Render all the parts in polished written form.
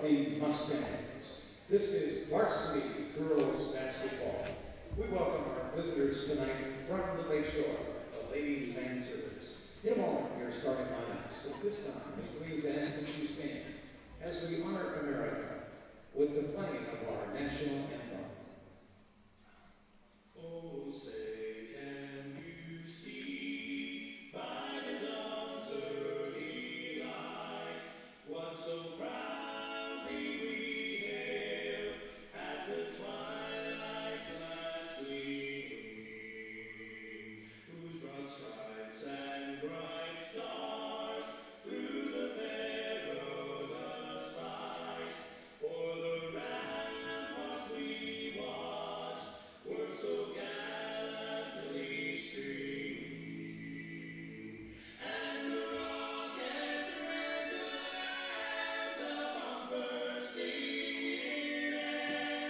the Mustangs. This is varsity girls basketball. We welcome our visitors tonight from the Lakeshore, the Lady Lancers. In a moment, your starting lineups, but this time, please ask that you stand as we honor America with the playing of our national anthem. Oh, say, can you see by the dawn's early light what so proudly we hailed at the twilight's last gleaming, whose broad stripes and bright stars through the perilous fight o'er the ramparts we watched were so gallantly streaming, and the rockets red glare, the bombs bursting in air,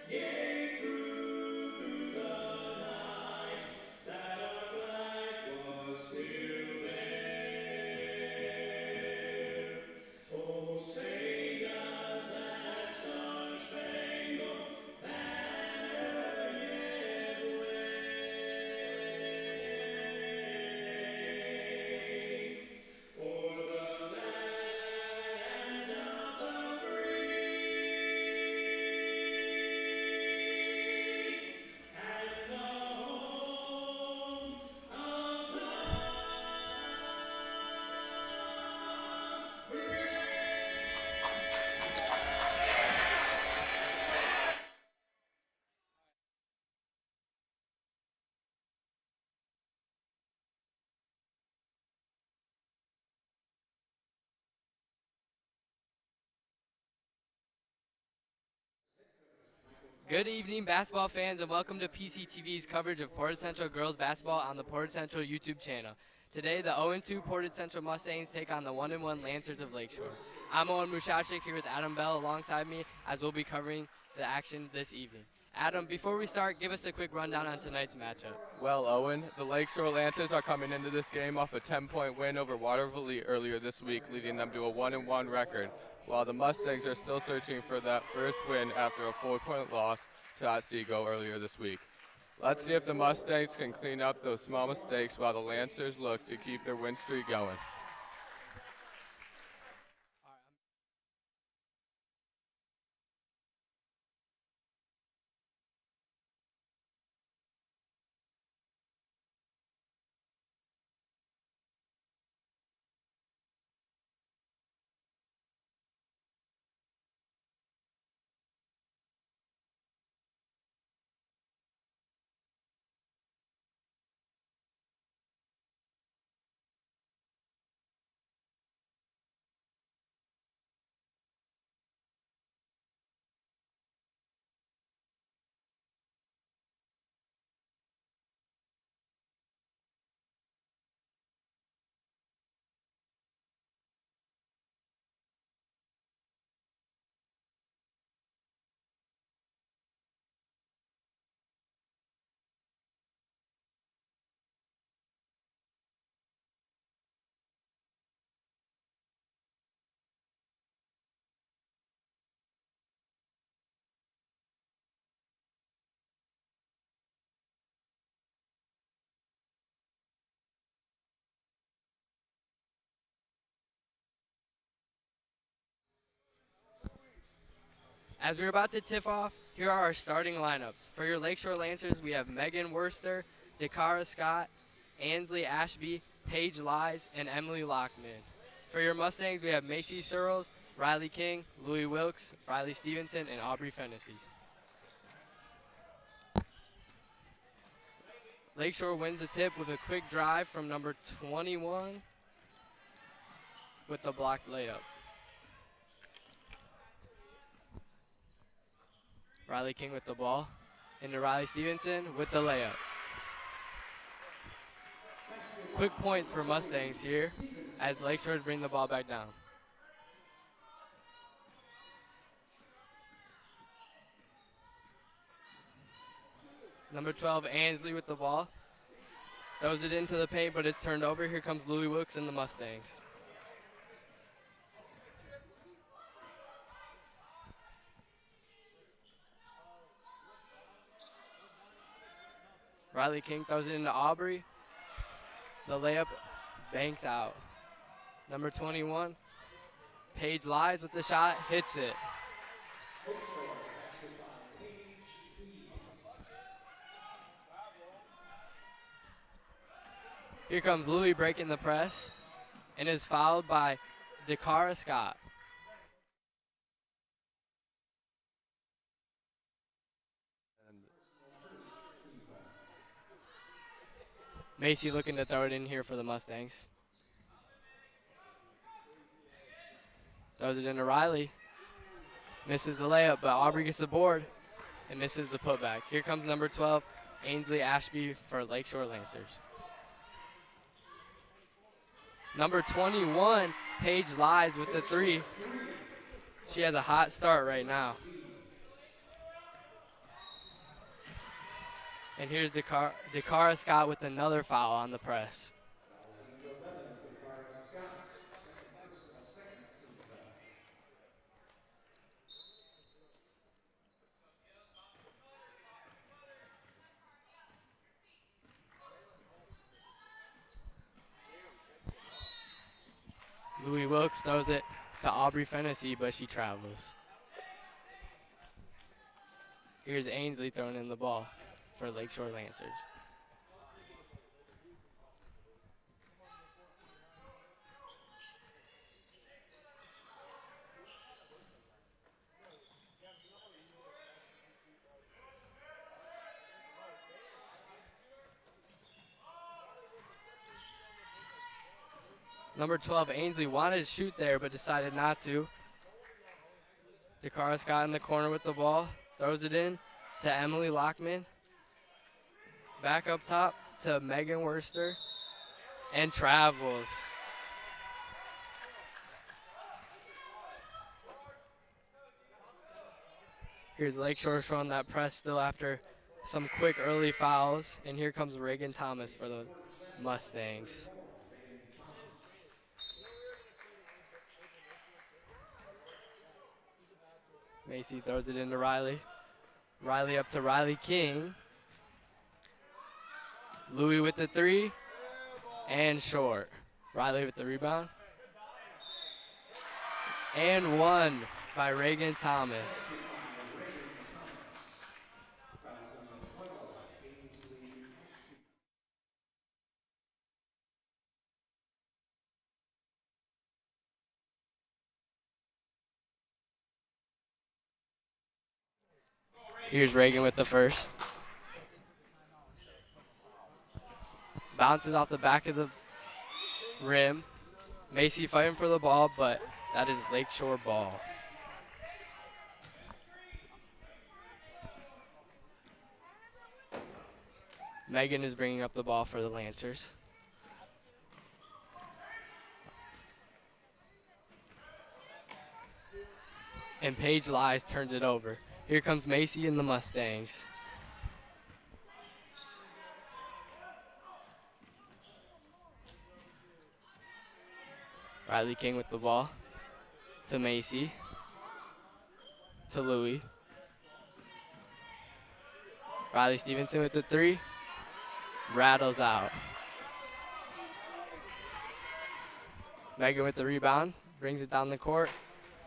gave proof through the night that our flag was still there. Oh, say does that star-spangled banner yet wave o'er the land of the free and the home of the brave. Good evening, basketball fans, and welcome to PCTV's coverage of Portage Central girls basketball on the Portage Central YouTube channel. Today, the 0-2 Portage Central Mustangs take on the 1-1 Lancers of Lakeshore. I'm Owen Musialczyk here with Adam Bell alongside me as we'll be covering the action this evening. Adam, before we start, give us a quick rundown on tonight's matchup. Well, Owen, the Lakeshore Lancers are coming into this game off a 10-point win over Waterville earlier this week, leading them to a 1-1 record, while the Mustangs are still searching for that first win after a 4-point loss to Otsego earlier this week. Let's see if the Mustangs can clean up those small mistakes while the Lancers look to keep their win streak going. As we're about to tip off, here are our starting lineups. For your Lakeshore Lancers, we have Megan Worcester, Dakara Scott, Ansley Ashby, Paige Lies, and Emily Lockman. For your Mustangs, we have Macy Searles, Riley King, Louis Wilkes, Riley Stevenson, and Aubrey Fennessy. Lakeshore wins the tip with a quick drive from number 21 with the blocked layup. Riley King with the ball, into Riley Stevenson with the layup. Quick points for Mustangs here as Lakeshore bring the ball back down. Number 12, Ansley with the ball. Throws it into the paint, but it's turned over. Here comes Louis Wilkes and the Mustangs. Riley King throws it into Aubrey. The layup banks out. Number 21, Paige Lies with the shot, hits it. Here comes Louis breaking the press and is fouled by Dakara Scott. Macy looking to throw it in here for the Mustangs. Throws it into Riley. Misses the layup, but Aubrey gets the board and misses the putback. Here comes number 12, Ainsley Ashby for Lakeshore Lancers. Number 21, Paige Lies with the 3. She has a hot start right now. And here's Dakara Scott with another foul on the press. Louis Wilkes throws it to Aubrey Fennessy, but she travels. Here's Ainsley throwing in the ball for Lakeshore Lancers. Number 12, Ainsley wanted to shoot there, but decided not to. Dakara Scott in the corner with the ball, throws it in to Emily Lockman. Back up top to Megan Worster, and travels. Here's Lakeshore showing that press still after some quick early fouls, and here comes Reagan Thomas for the Mustangs. Macy throws it into Riley. Riley up to Riley King. Louis with the 3, and short. Riley with the rebound. And 1 by Reagan Thomas. Here's Reagan with the first. Bounces off the back of the rim. Macy fighting for the ball, but that is Lakeshore ball. Megan is bringing up the ball for the Lancers. And Paige Lies turns it over. Here comes Macy and the Mustangs. Riley King with the ball to Macy, to Louis. Riley Stevenson with the 3, rattles out. Megan with the rebound, brings it down the court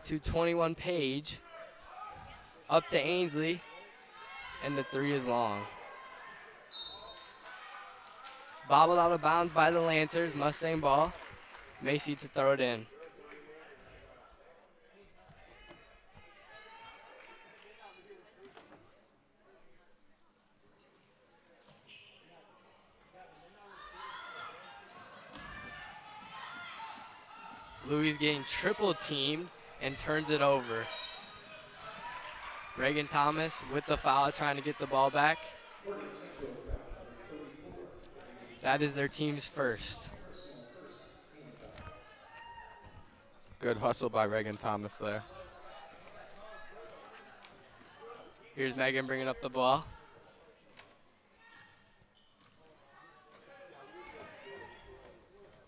to 21 Paige, up to Ainsley, and the 3 is long. Bobbled out of bounds by the Lancers, Mustang ball. Macy to throw it in. Louis getting triple teamed and turns it over. Reagan Thomas with the foul, trying to get the ball back. That is their team's first. Good hustle by Reagan Thomas there. Here's Megan bringing up the ball.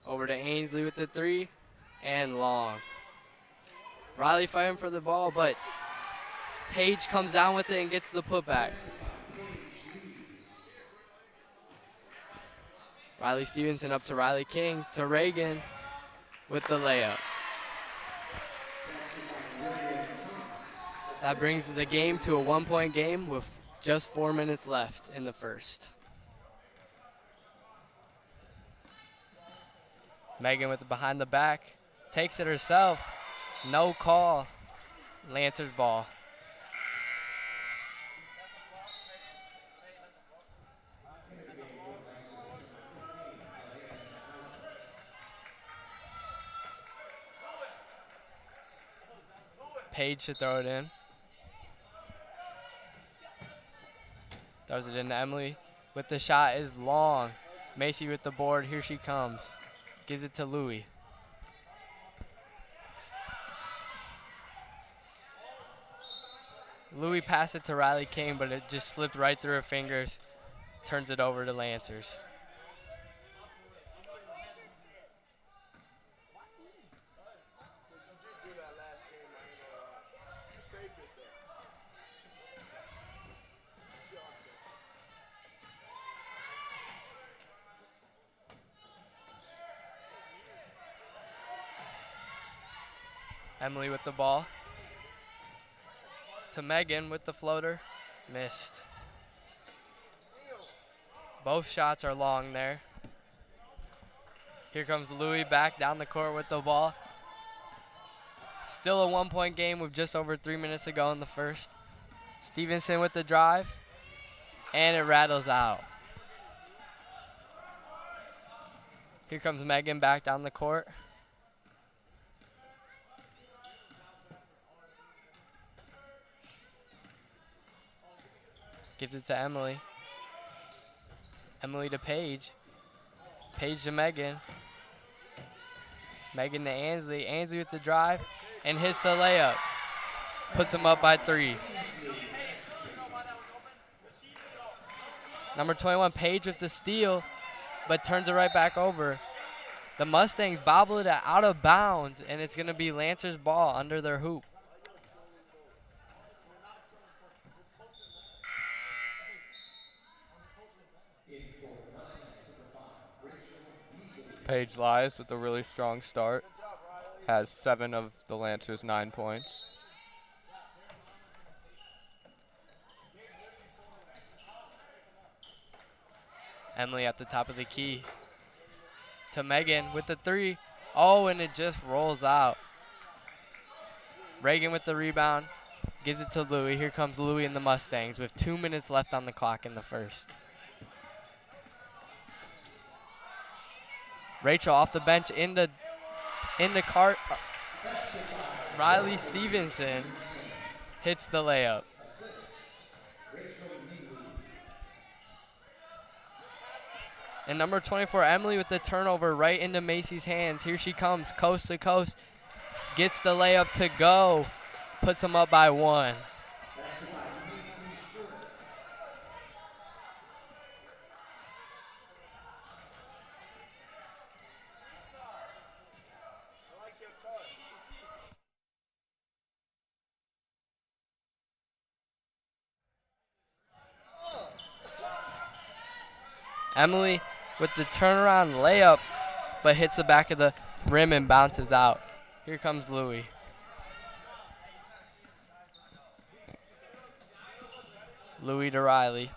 Over to Ainsley with the 3, and long. Riley fighting for the ball, but Paige comes down with it and gets the putback. Riley Stevenson up to Riley King to Reagan with the layup. That brings the game to a 1-point game with just 4 minutes left in the first. Megan with the behind the back, takes it herself, no call. Lancers ball. Page to throw it in. Throws it into Emily. With the shot is long. Macy with the board. Here she comes. Gives it to Louie. Louie passed it to Riley King, but it just slipped right through her fingers. Turns it over to Lancers. Emily with the ball. To Megan with the floater. Missed. Both shots are long there. Here comes Louie back down the court with the ball. Still a 1-point game with just over 3 minutes to go in the first. Stevenson with the drive. And it rattles out. Here comes Megan back down the court. Gives it to Emily. Emily to Paige. Paige to Megan. Megan to Ansley. Ansley with the drive and hits the layup. Puts them up by 3. Number 21, Paige with the steal, but turns it right back over. The Mustangs bobble it out of bounds, and it's going to be Lancers ball under their hoop. Paige Lies with a really strong start. Has 7 of the Lancers' 9 points. Emily at the top of the key. To Megan with the 3. Oh, and it just rolls out. Reagan with the rebound. Gives it to Louie. Here comes Louie and the Mustangs with 2 minutes left on the clock in the first. Rachel off the bench into cart. Riley Stevenson hits the layup. And number 24, Emily with the turnover right into Macy's hands. Here she comes, coast to coast. Gets the layup to go. Puts them up by 1. Emily with the turnaround layup, but hits the back of the rim and bounces out. Here comes Louie. Louie to Riley.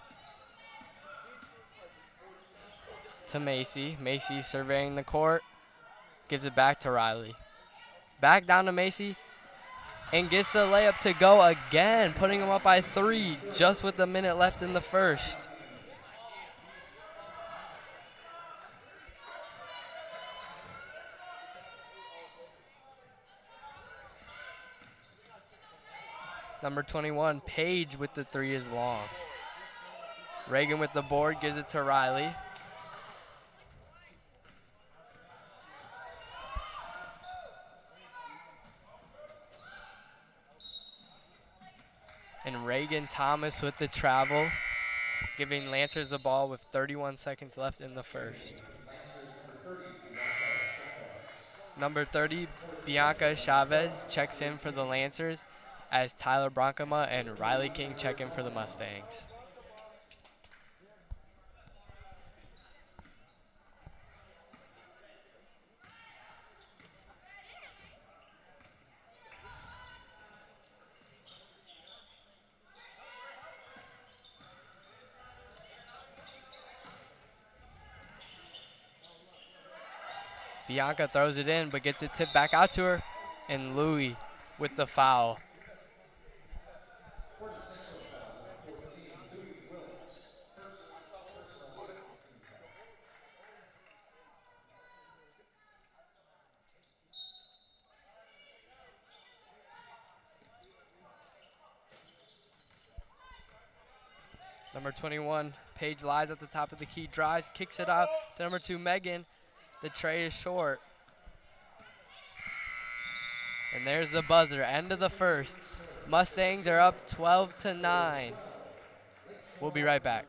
To Macy. Macy surveying the court. Gives it back to Riley. Back down to Macy. And gets the layup to go again, putting them up by 3 just with a minute left in the first. Number 21, Paige with the 3 is long. Reagan with the board, gives it to Riley. And Reagan Thomas with the travel, giving Lancers the ball with 31 seconds left in the first. Number 30, Bianca Chavez checks in for the Lancers, as Tyler Bronkema and Riley King check in for the Mustangs. Bianca throws it in, but gets it tipped back out to her, and Louis with the foul. Number 21, Paige lies at the top of the key, drives, kicks it out to number 2, Megan. The tray is short. And there's the buzzer, end of the first. Mustangs are up 12-9. We'll be right back.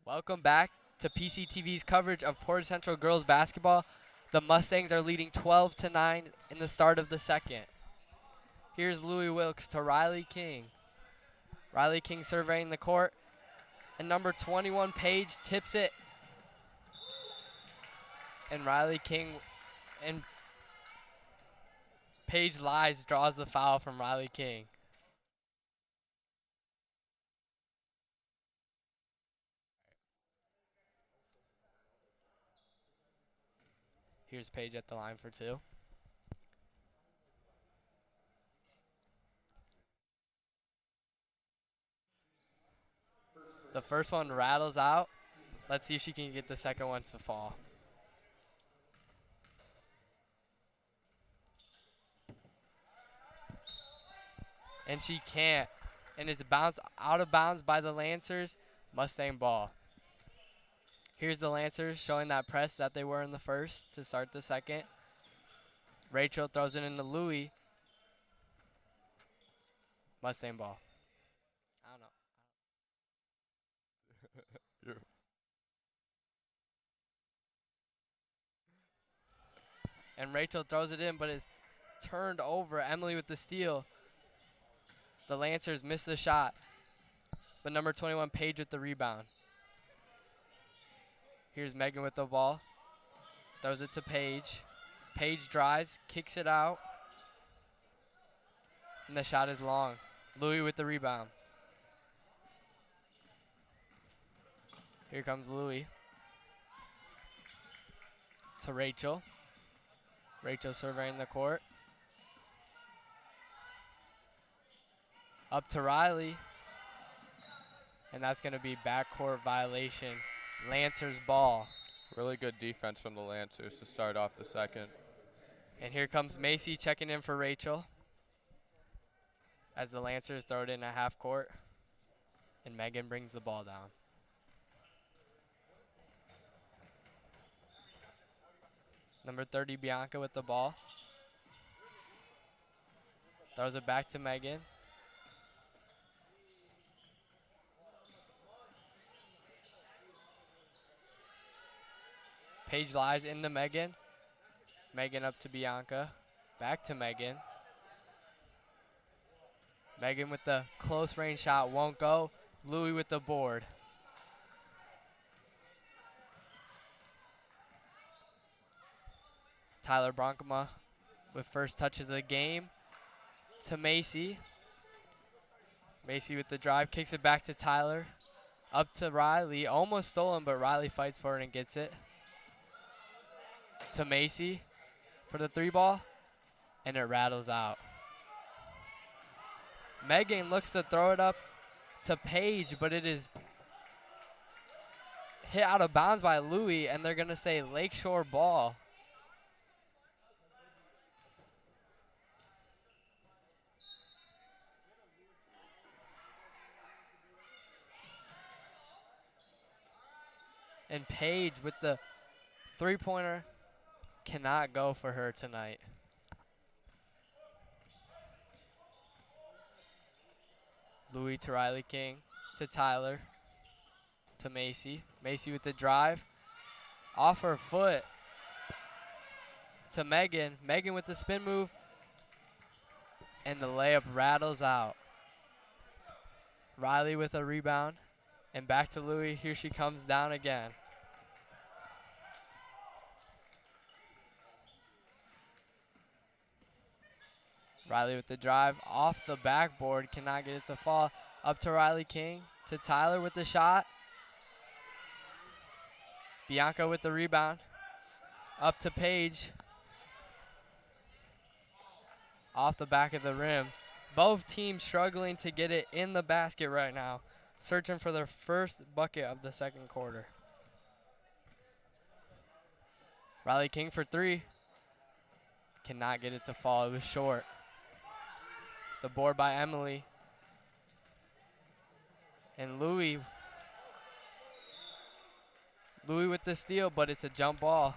Welcome back to PCTV's coverage of Portage Central girls basketball. The Mustangs are leading 12-9 in the start of the second. Here's Louis Wilkes to Riley King. Riley King surveying the court. And number 21, Paige, tips it. And Riley King and Paige lies, draws the foul from Riley King. Here's Paige at the line for 2. The first one rattles out. Let's see if she can get the second one to fall. And she can't. And it's bounced out of bounds by the Lancers. Mustang ball. Here's the Lancers showing that press that they were in the first to start the second. Rachel throws it into Louis. Mustang ball. I don't know. And Rachel throws it in, but it's turned over. Emily with the steal. The Lancers miss the shot. But number 21, Paige with the rebound. Here's Megan with the ball. Throws it to Paige. Paige drives, kicks it out. And the shot is long. Louis with the rebound. Here comes Louis. To Rachel. Rachel surveying the court. Up to Riley. And that's going to be backcourt violation. Lancers ball. Really good defense from the Lancers to start off the second. And here comes Macy checking in for Rachel. As the Lancers throw it in at half court. And Megan brings the ball down. Number 30, Bianca with the ball. Throws it back to Megan. Paige lies into Megan. Megan up to Bianca. Back to Megan. Megan with the close range shot won't go. Louis with the board. Tyler Bronkema with first touches of the game to Macy. Macy with the drive, kicks it back to Tyler. Up to Riley, almost stolen, but Riley fights for it and gets it. To Macy for the 3-ball, and it rattles out. Megan looks to throw it up to Paige, but it is hit out of bounds by Louie, and they're going to say Lakeshore ball. And Paige with the 3-pointer cannot go for her tonight. Louis to Riley King, to Tyler, to Macy. Macy with the drive, off her foot to Megan. Megan with the spin move, and the layup rattles out. Riley with a rebound, and back to Louis. Here she comes down again. Riley with the drive, off the backboard, cannot get it to fall. Up to Riley King, to Tyler with the shot. Bianca with the rebound, up to Paige. Off the back of the rim. Both teams struggling to get it in the basket right now, searching for their first bucket of the second quarter. Riley King for 3. Cannot get it to fall, it was short. The board by Emily. And Louis with the steal, but it's a jump ball.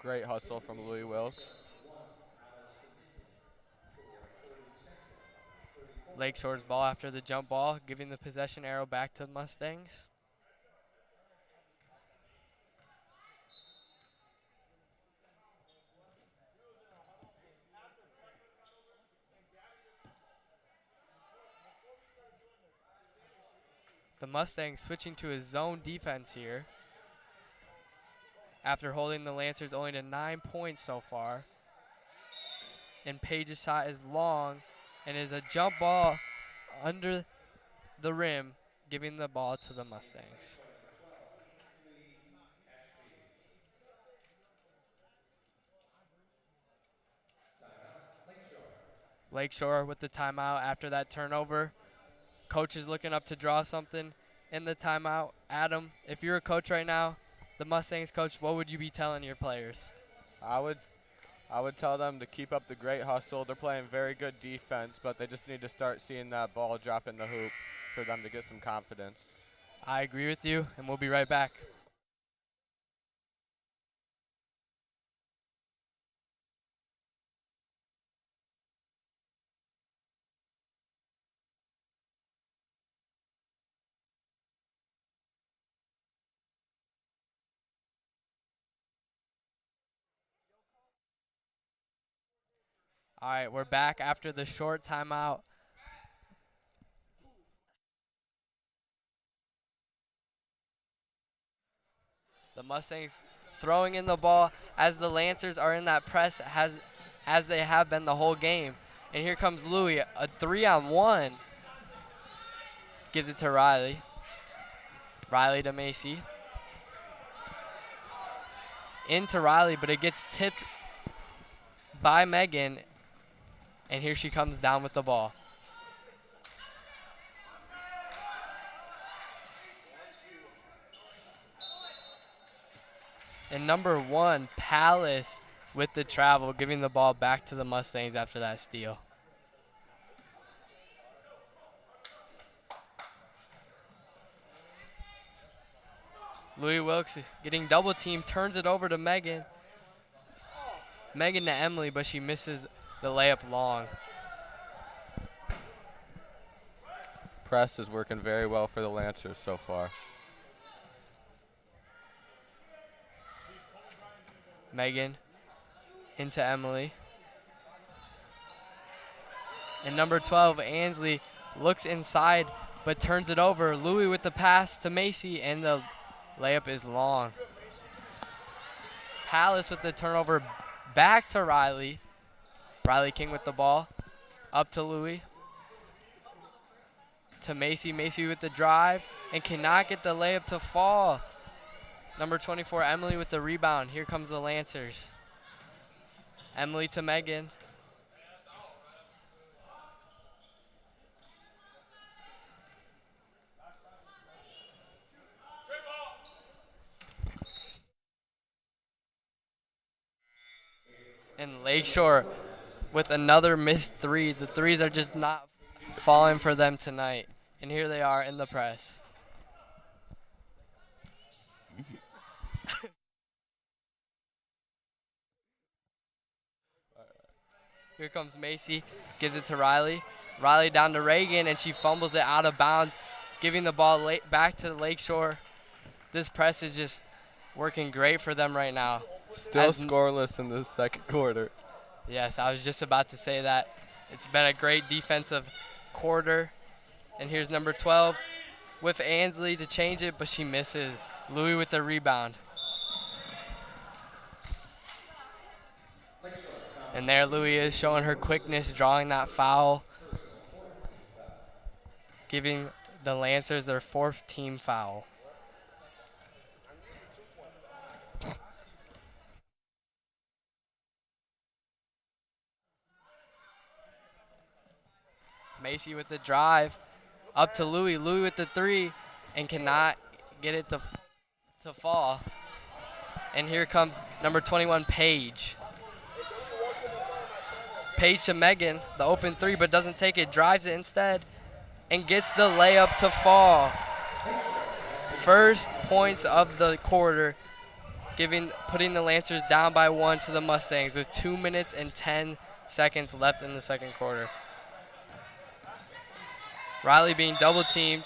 Great hustle from Louis Wilkes. Lakeshore's ball after the jump ball, giving the possession arrow back to the Mustangs. The Mustangs switching to a zone defense here after holding the Lancers only to 9 points so far. And Paige's shot is long and is a jump ball under the rim, giving the ball to the Mustangs. Lakeshore with the timeout after that turnover. Coach is looking up to draw something in the timeout. Adam, if you're a coach right now, the Mustangs coach, what would you be telling your players? I would tell them to keep up the great hustle. They're playing very good defense, but they just need to start seeing that ball drop in the hoop for them to get some confidence. I agree with you, and we'll be right back. All right, we're back after the short timeout. The Mustangs throwing in the ball as the Lancers are in that press as they have been the whole game. And here comes Louis, a 3-on-1. Gives it to Riley. Riley to Macy. Into Riley, but it gets tipped by Megan. And here she comes down with the ball. And number 1, Palace with the travel, giving the ball back to the Mustangs after that steal. Louis Wilkes getting double teamed, turns it over to Megan. Megan to Emily, but she misses the layup long. Press is working very well for the Lancers so far. Megan into Emily. And number 12, Ansley, looks inside but turns it over. Louis with the pass to Macy, and the layup is long. Palace with the turnover back to Riley. Riley King with the ball. Up to Louis. to Macy. Macy with the drive and cannot get the layup to fall. Number 24, Emily with the rebound. Here comes the Lancers. Emily to Megan. And Lakeshore with another missed three. The threes are just not falling for them tonight. And here they are in the press. Here comes Macy, gives it to Riley. Riley down to Reagan, and she fumbles it out of bounds, giving the ball back to Lakeshore. This press is just working great for them right now. Still scoreless in the second quarter. Yes, I was just about to say that. It's been a great defensive quarter. And here's number 12 with Ansley to change it, but she misses. Louis with the rebound. And there Louis is showing her quickness, drawing that foul, giving the Lancers their 4th team foul. Macy with the drive, up to Louis. Louis with the 3, and cannot get it to fall. And here comes number 21, Paige. Paige to Megan, the open 3, but doesn't take it, drives it instead, and gets the layup to fall. First points of the quarter, putting the Lancers down by 1 to the Mustangs with 2 minutes and 10 seconds left in the second quarter. Riley being double teamed,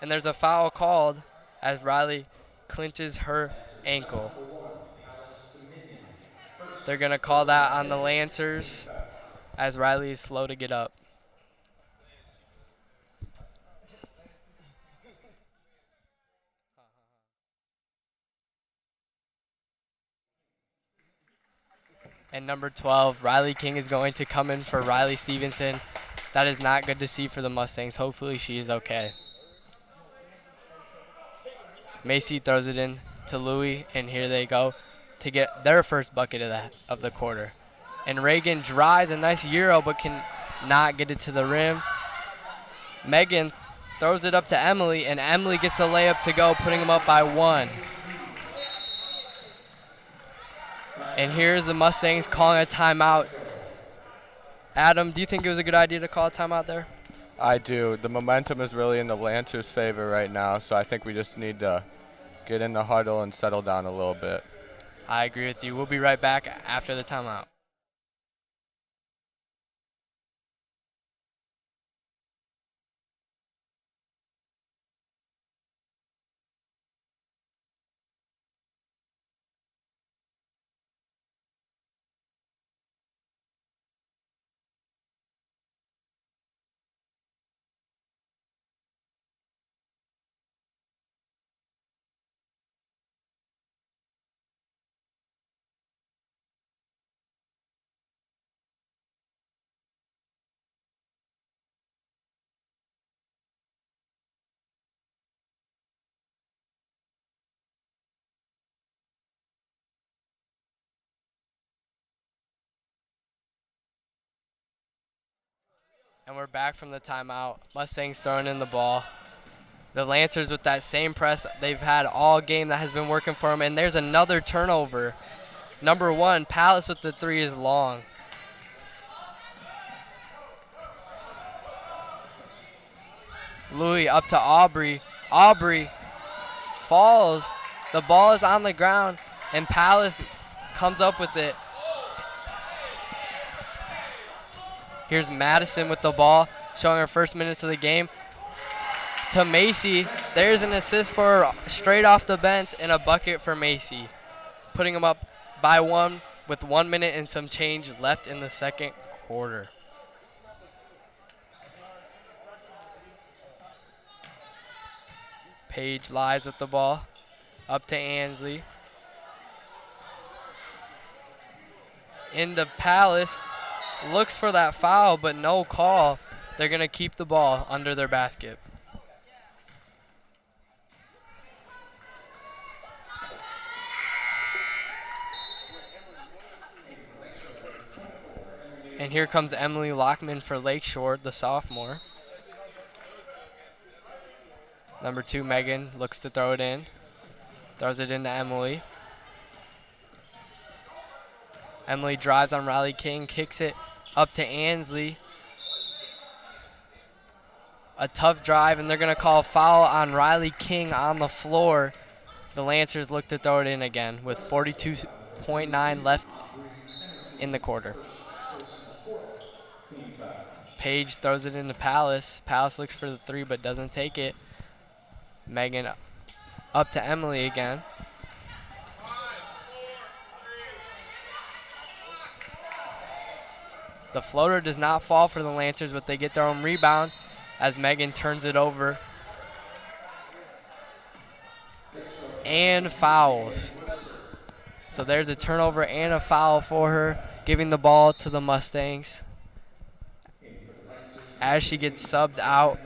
and there's a foul called as Riley clinches her ankle. They're going to call that on the Lancers as Riley is slow to get up. And number 12, Riley King is going to come in for Riley Stevenson. That is not good to see for the Mustangs. Hopefully she is okay. Macy throws it in to Louis, and here they go to get their first bucket of the quarter. And Reagan drives a nice Euro, but can not get it to the rim. Megan throws it up to Emily, and Emily gets the layup to go, putting them up by 1. And here's the Mustangs calling a timeout. Adam, do you think it was a good idea to call a timeout there? I do. The momentum is really in the Lancers' favor right now, so I think we just need to get in the huddle and settle down a little bit. I agree with you. We'll be right back after the timeout. And we're back from the timeout. Mustangs throwing in the ball. The Lancers with that same press they've had all game that has been working for them. And there's another turnover. Number 1, Palace with the 3 is long. Louis up to Aubrey. Aubrey falls. The ball is on the ground, and Palace comes up with it. Here's Madison with the ball, showing her first minutes of the game. To Macy, there's an assist for her straight off the bench and a bucket for Macy, putting them up by 1 with 1 minute and some change left in the second quarter. Paige lies with the ball, up to Ansley. Into Palace. Looks for that foul, but no call. They're going to keep the ball under their basket. And here comes Emily Lockman for Lakeshore, the sophomore. Number 2, Megan, looks to throw it in. Throws it into Emily. Emily drives on Riley King, kicks it up to Ansley. A tough drive, and they're going to call a foul on Riley King on the floor. The Lancers look to throw it in again with 42.9 left in the quarter. Page throws it into Palace. Palace looks for the 3 but doesn't take it. Megan up to Emily again. The floater does not fall for the Lancers, but they get their own rebound as Megan turns it over and fouls. So there's a turnover and a foul for her, giving the ball to the Mustangs as she gets subbed out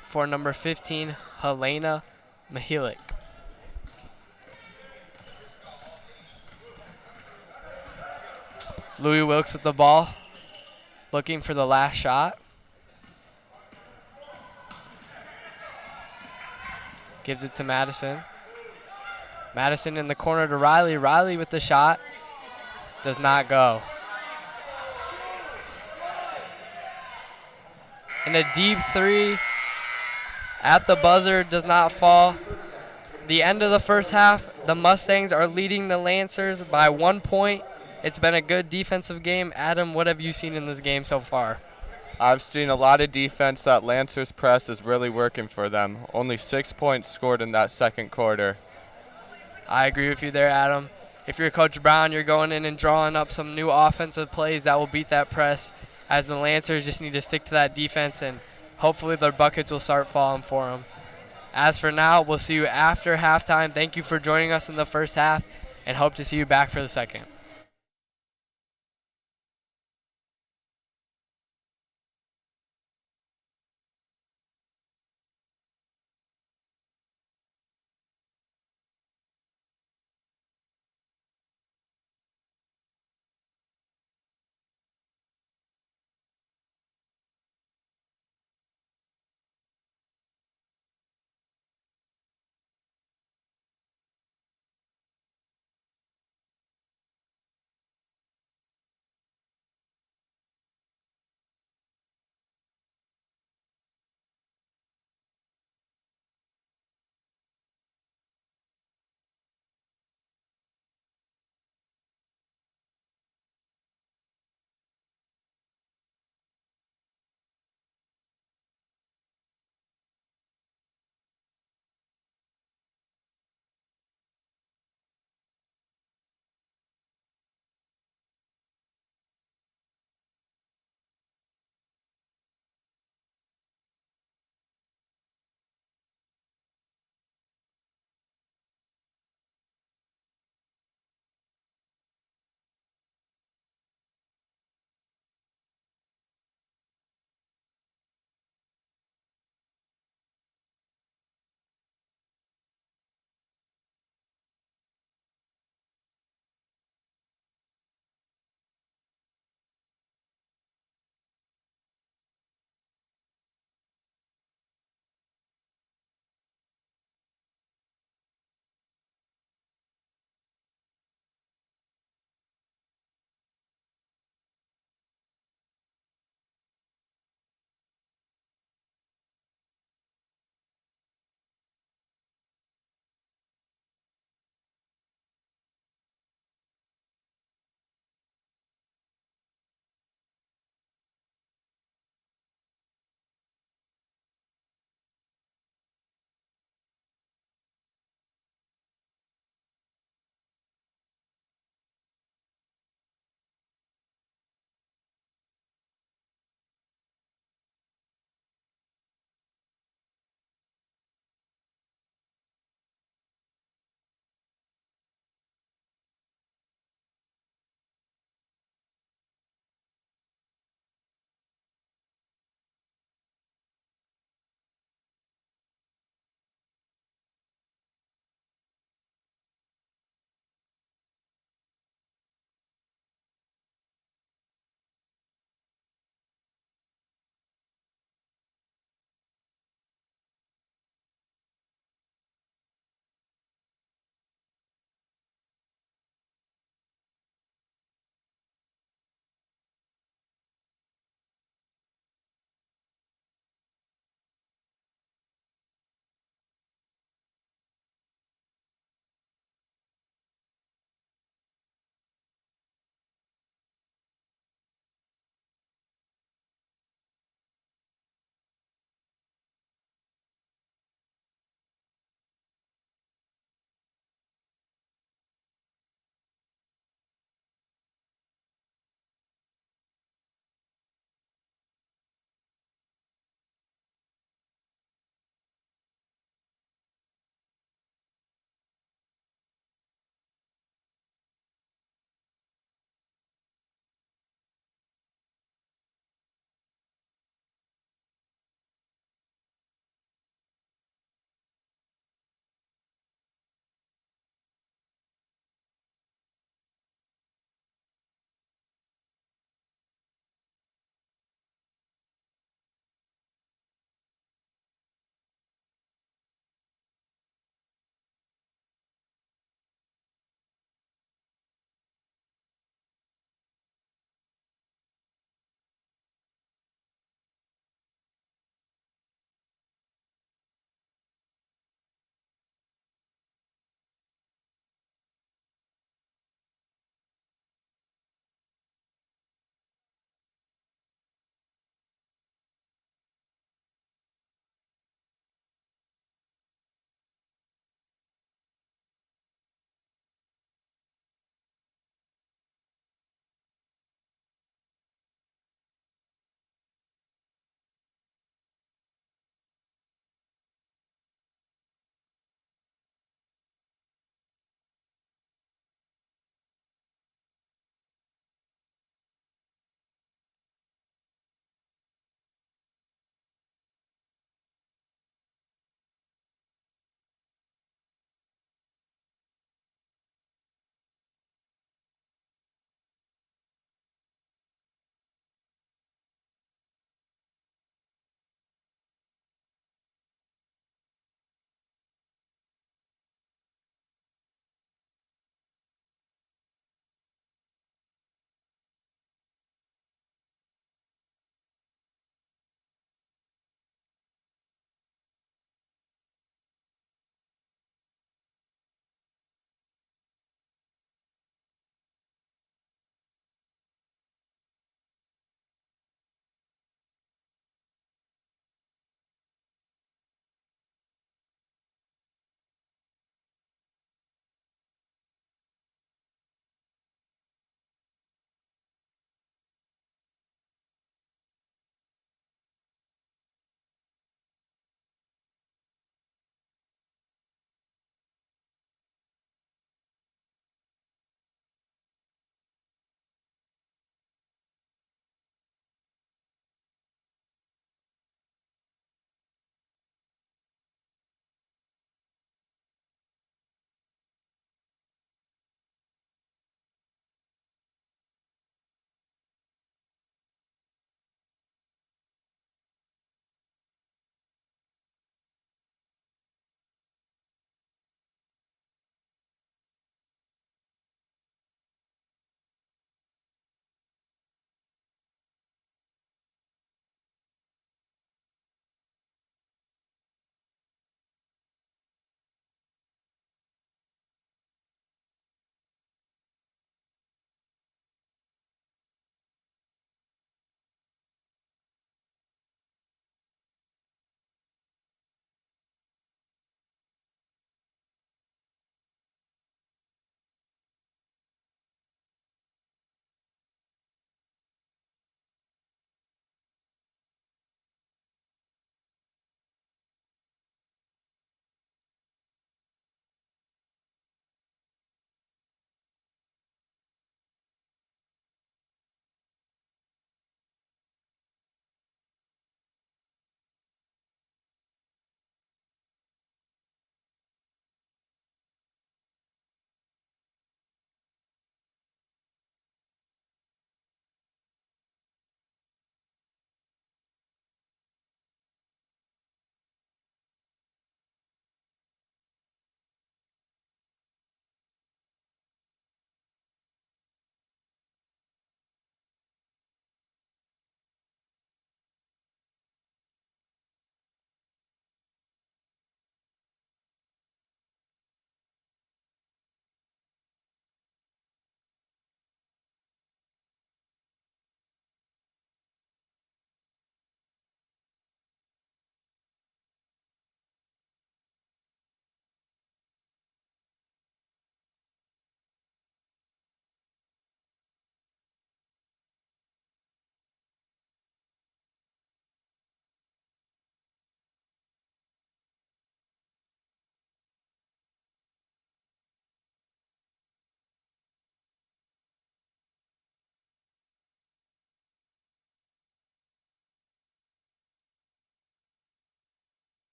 for number 15, Helena Mihilik. Louis Wilkes with the ball, looking for the last shot. Gives it to Madison. Madison in the corner to Riley. Riley with the shot. Does not go. And a deep 3 at the buzzer does not fall. The end of the first half, the Mustangs are leading the Lancers by 1 point. It's been a good defensive game. Adam, what have you seen in this game so far? I've seen a lot of defense. That Lancers press is really working for them. Only 6 points scored in that second quarter. I agree with you there, Adam. If you're Coach Brown, you're going in and drawing up some new offensive plays that will beat that press, as the Lancers just need to stick to that defense, and hopefully their buckets will start falling for them. As for now, we'll see you after halftime. Thank you for joining us in the first half, and hope to see you back for the second.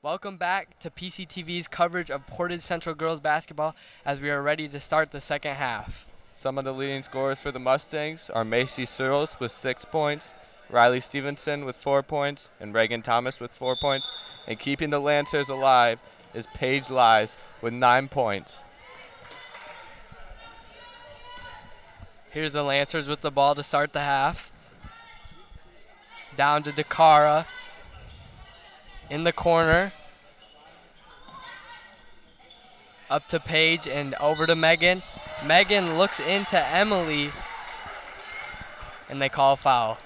Welcome back to PCTV's coverage of Portage Central girls basketball as we are ready to start the second half. Some of the leading scorers for the Mustangs are Macy Searles with 6 points, Riley Stevenson with 4 points, and Reagan Thomas with 4 points. And keeping the Lancers alive is Paige Lies with 9 points. Here's the Lancers with the ball to start the half. Down to DeCara. In the corner. Up to Paige and over to Megan. Megan looks into Emily. And they call a foul.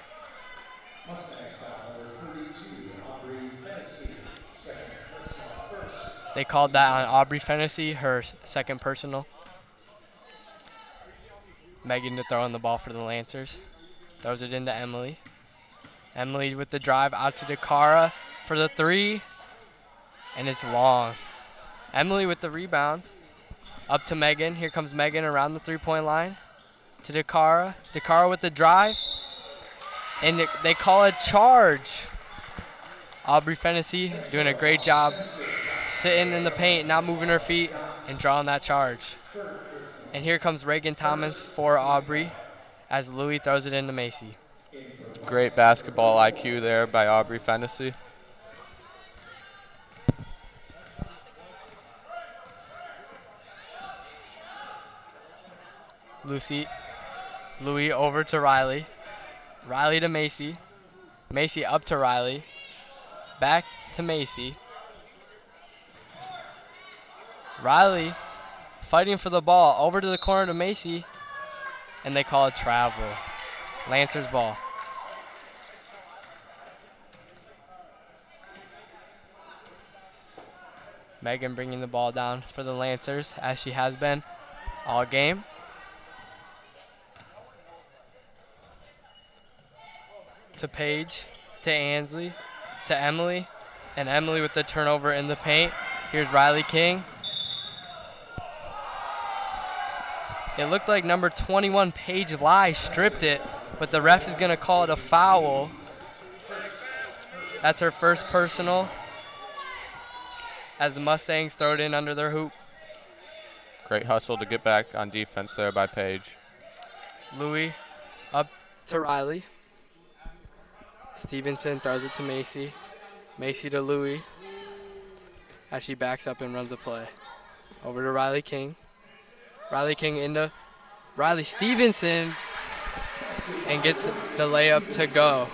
They called that on Aubrey Fennessy, her second personal. Megan to throw in the ball for the Lancers. Throws it into Emily. Emily with the drive out to DeCara for the three. And it's long. Emily with the rebound. Up to Megan. Here comes Megan around the three-point line. To DeCara. DeCara with the drive. And they call a charge. Aubrey Fennessy doing a great job sitting in the paint, not moving her feet, and drawing that charge. And here comes Reagan Thomas for Aubrey as Louis throws it into Macy. Great basketball IQ there by Aubrey Fennessy. Louis over to Riley. Riley to Macy. Macy up to Riley. Back to Macy. Riley fighting for the ball over to the corner to Macy. And they call it travel. Lancers ball. Megan bringing the ball down for the Lancers as she has been all game. To Paige, to Ansley, to Emily, and Emily with the turnover in the paint. Here's Riley King. It looked like number 21, Paige Lai, stripped it, but the ref is going to call it a foul. That's her first personal as the Mustangs throw it in under their hoop. Great hustle to get back on defense there by Paige. Louis up to Riley. Stevenson throws it to Macy. Macy to Louis as she backs up and runs a play. Over to Riley King. Riley King into Riley Stevenson and gets the layup to go,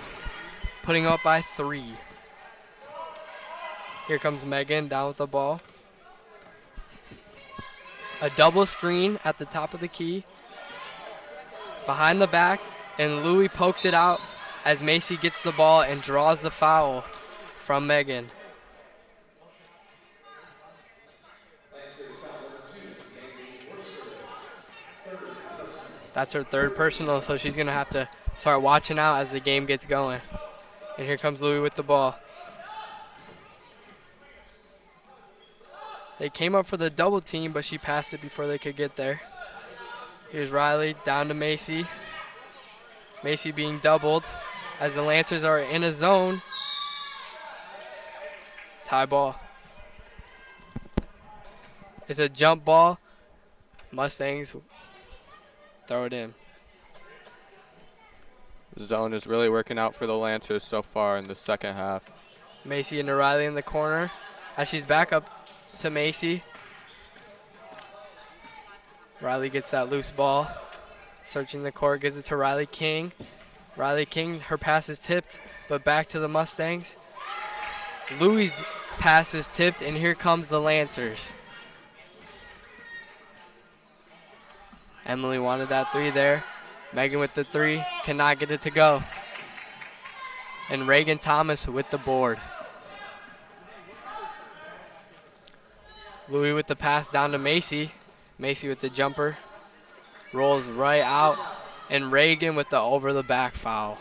putting up by 3. Here comes Megan down with the ball. A double screen at the top of the key. Behind the back, and Louis pokes it out as Macy gets the ball and draws the foul from Megan. That's her third personal, so she's going to have to start watching out as the game gets going. And here comes Louis with the ball. They came up for the double team, but she passed it before they could get there. Here's Riley down to Macy. Macy being doubled as the Lancers are in a zone. Tie ball. It's a jump ball. Mustangs throw it in. The zone is really working out for the Lancers so far in the second half. Macy into Riley in the corner as she's back up to Macy. Riley gets that loose ball. Searching the court, gives it to Riley King. Riley King, her pass is tipped, but back to the Mustangs. Louis' pass is tipped, and here comes the Lancers. Emily wanted that 3 there. Megan with the 3, cannot get it to go. And Reagan Thomas with the board. Louis with the pass down to Macy. Macy with the jumper. Rolls right out. And Reagan with the over-the-back foul.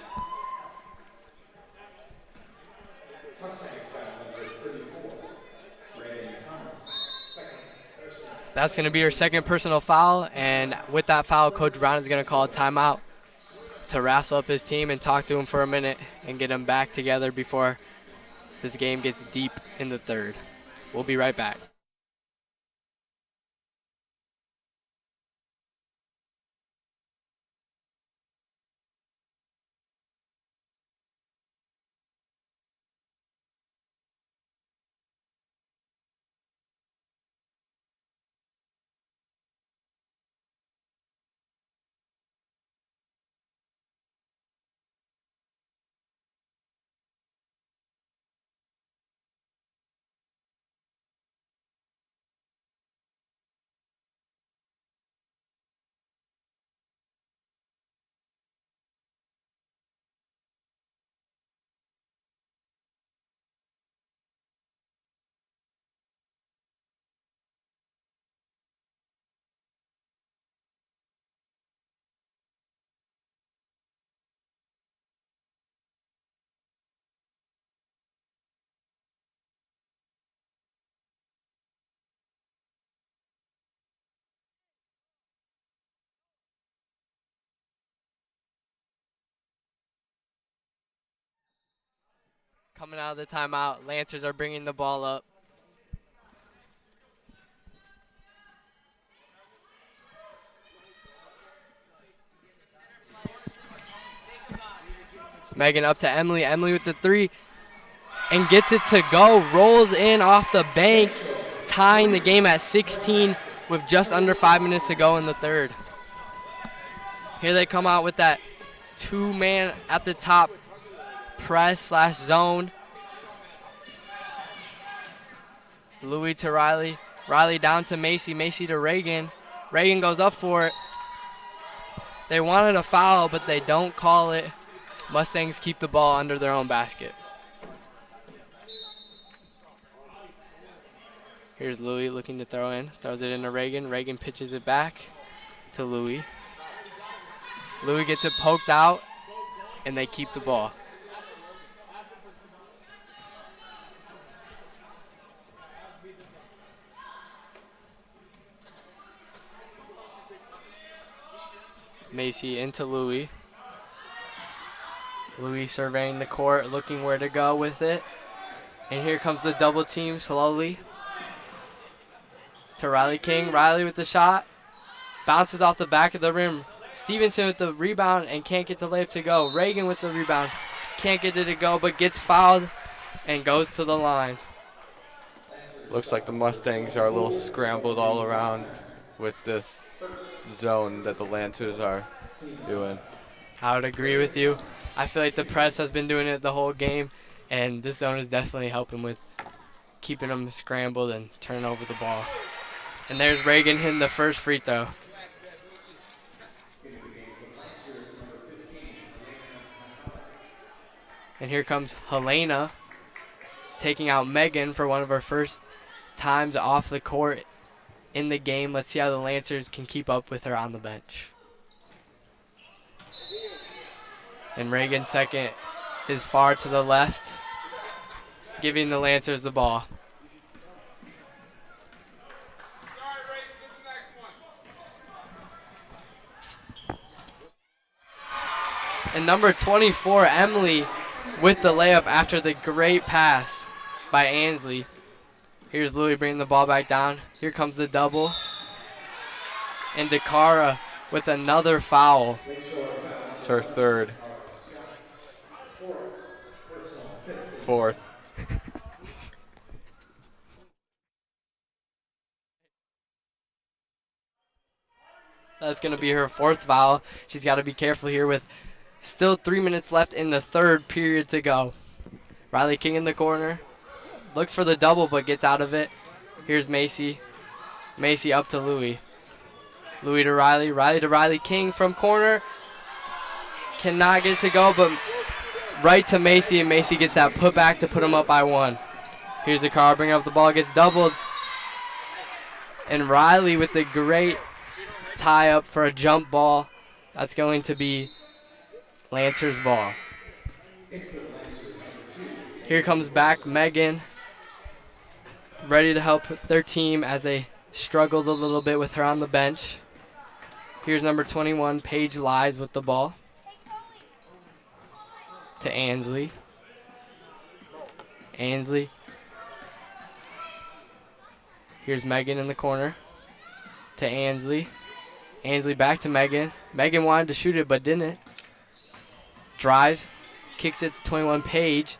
That's going to be her second personal foul, and with that foul, Coach Brown is going to call a timeout to wrestle up his team and talk to him for a minute and get them back together before This game gets deep in the third. We'll be right back. Coming out of the timeout, Lancers are bringing the ball up. Megan up to Emily. Emily with the three and gets it to go. Rolls in off the bank, tying the game at 16 with just under 5 minutes to go in the third. Here they come out with that two-man at the top press / zone. Louis to Riley. Riley down to Macy. Macy to Reagan. Reagan goes up for it. They wanted a foul, but they don't call it. Mustangs keep the ball under their own basket. Here's Louis looking to throw in. Throws it into Reagan. Reagan pitches it back to Louis. Louis gets it poked out, and they keep the ball. Macy into Louis. Louis surveying the court, looking where to go with it. And here comes the double team slowly. To Riley King. Riley with the shot. Bounces off the back of the rim. Stevenson with the rebound and can't get the layup to go. Reagan with the rebound. Can't get it to go, but gets fouled and goes to the line. Looks like the Mustangs are a little scrambled all around with this zone that the Lancers are doing. I would agree with you. I feel like the press has been doing it the whole game, and this zone is definitely helping with keeping them scrambled and turning over the ball. And there's Reagan hitting the first free throw. And here comes Helena taking out Megan for one of her first times off the court in the game. Let's see how the Lancers can keep up with her on the bench. And Reagan's second is far to the left, giving the Lancers the ball. And number 24, Emily, with the layup after the great pass by Ansley. Here's Louis bringing the ball back down. Here comes the double. And Dakara with another foul. It's her third. Fourth. That's going to be her fourth foul. She's got to be careful here with still 3 minutes left in the third period to go. Riley King in the corner. Looks for the double but gets out of it. Here's Macy. Macy up to Louis. Louis to Riley. Riley to Riley King from corner. Cannot get it to go, but right to Macy, and Macy gets that putback to put him up by one. Here's the car, bringing up the ball, gets doubled. And Riley with the great tie up for a jump ball. That's going to be Lancers ball. Here comes back Megan, ready to help their team as they struggled a little bit with her on the bench. Here's number 21, Paige Lies with the ball to Ansley. Ansley. Here's Megan in the corner to Ansley. Ansley back to Megan. Megan wanted to shoot it but didn't. Drives, kicks it to 21 Paige.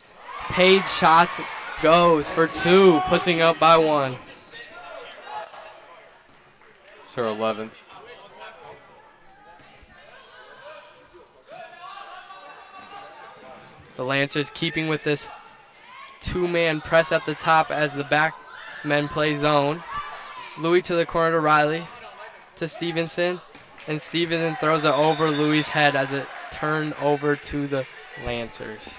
Paige shots, goes for 2, putting up by 1. It's her 11th. The Lancers keeping with this 2-man press at the top as the back men play zone. Louis to the corner to Riley, to Stevenson, and Stevenson throws it over Louis' head as it turned over to the Lancers.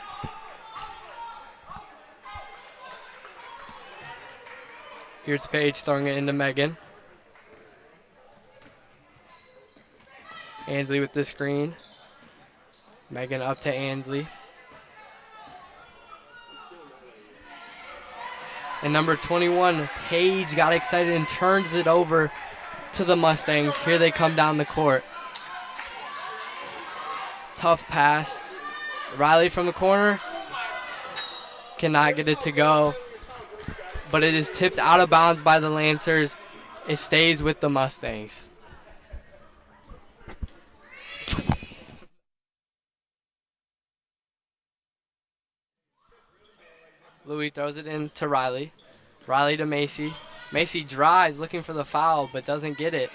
Here's Paige throwing it into Megan. Ansley with the screen. Megan up to Ansley. And number 21, Paige, got excited and turns it over to the Mustangs. Here they come down the court. Tough pass. Riley from the corner. Cannot get it to go. But it is tipped out of bounds by the Lancers. It stays with the Mustangs. Louis throws it in to Riley. Riley to Macy. Macy drives looking for the foul but doesn't get it.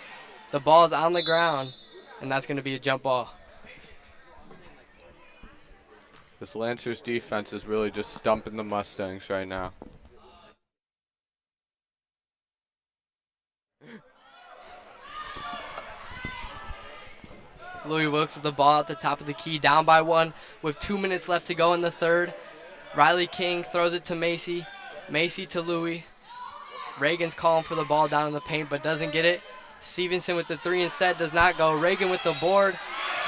The ball is on the ground, and that's going to be a jump ball. This Lancers defense is really just stumping the Mustangs right now. Louis Wilkes with the ball at the top of the key, down by 1 with 2 minutes left to go in the third. Riley King throws it to Macy. Macy to Louis. Reagan's calling for the ball down in the paint but doesn't get it. Stevenson with the 3 instead, does not go. Reagan with the board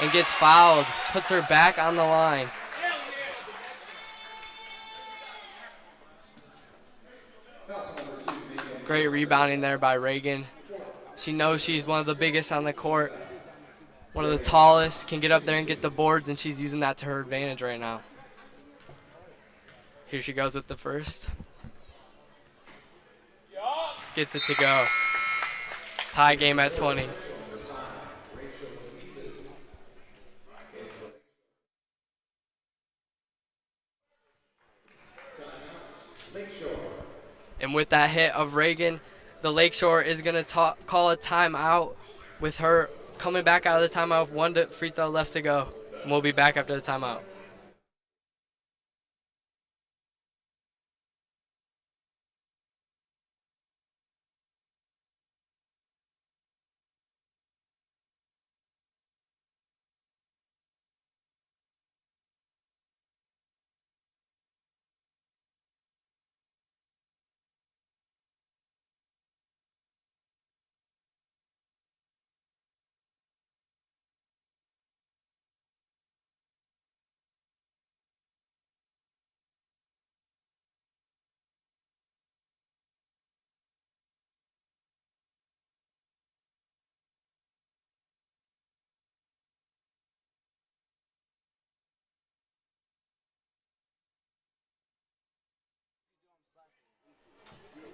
and gets fouled. Puts her back on the line. Great rebounding there by Reagan. She knows she's one of the biggest on the court. One of the tallest, can get up there and get the boards, and she's using that to her advantage right now. Here she goes with the first. Gets it to go. Tie game at 20. And with that hit of Reagan, the Lakeshore is going to call a timeout with her coming back out of the timeout with 1 free throw left to go. And we'll be back after the timeout.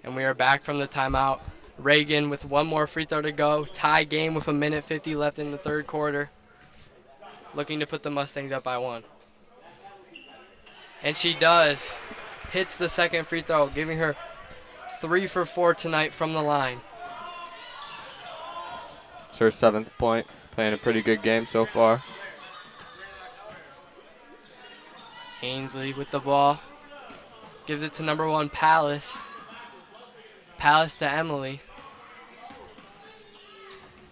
And we are back from the timeout. Reagan with 1 more free throw to go. Tie game with 1:50 left in the third quarter. Looking to put the Mustangs up by 1. And she does. Hits the second free throw, giving her 3 for 4 tonight from the line. It's her 7th point. Playing a pretty good game so far. Ainsley with the ball. Gives it to number 1, Palace. Palace to Emily.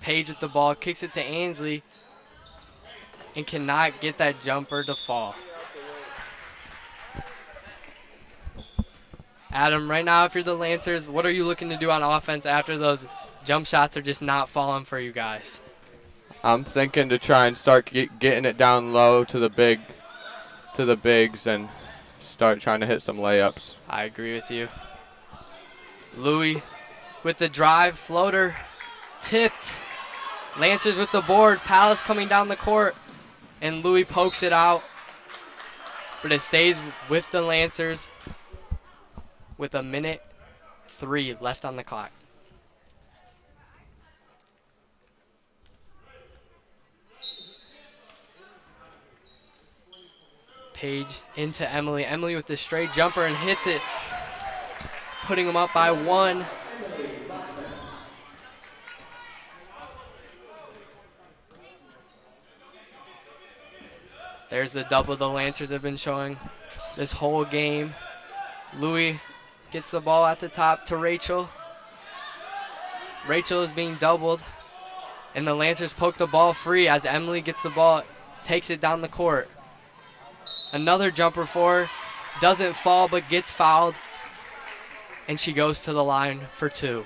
Paige with the ball, kicks it to Ainsley, and cannot get that jumper to fall. Adam, right now, if you're the Lancers, what are you looking to do on offense after those jump shots are just not falling for you guys? I'm thinking to try and start getting it down low to the bigs and start trying to hit some layups. I agree with you. Louis with the drive, floater, tipped. Lancers with the board, Palace coming down the court, and Louis pokes it out. But it stays with the Lancers. with 1:03 left on the clock. Page into Emily. Emily with the straight jumper and hits it, putting them up by 1. There's the double the Lancers have been showing this whole game. Louis gets the ball at the top to Rachel. Rachel is being doubled, and the Lancers poke the ball free as Emily gets the ball, takes it down the court. Another jumper for her, doesn't fall but gets fouled, and she goes to the line for 2.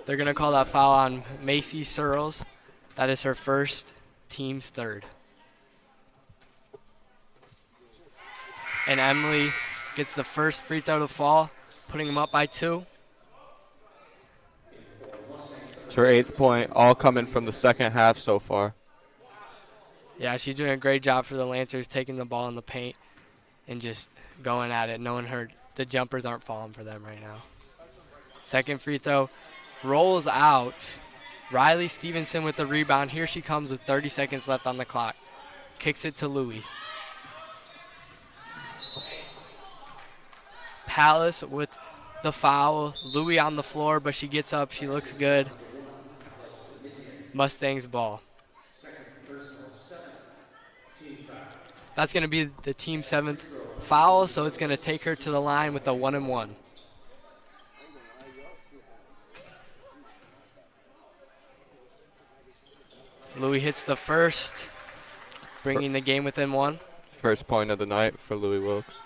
They're going to call that foul on Macy Searles. That is her first, team's 3rd. And Emily gets the first free throw to fall, putting them up by 2. It's her 8th point, all coming from the second half so far. Yeah, she's doing a great job for the Lancers, taking the ball in the paint and just going at it, knowing the jumpers aren't falling for them right now. Second free throw rolls out. Riley Stevenson with the rebound. Here she comes with 30 seconds left on the clock. Kicks it to Louis. Palace with the foul. Louis on the floor, but she gets up. She looks good. Mustangs ball. That's going to be the team 7th foul, so it's going to take her to the line with a 1-and-1. Louis hits the first, bringing the game within 1. First point of the night for Louis Wilkes.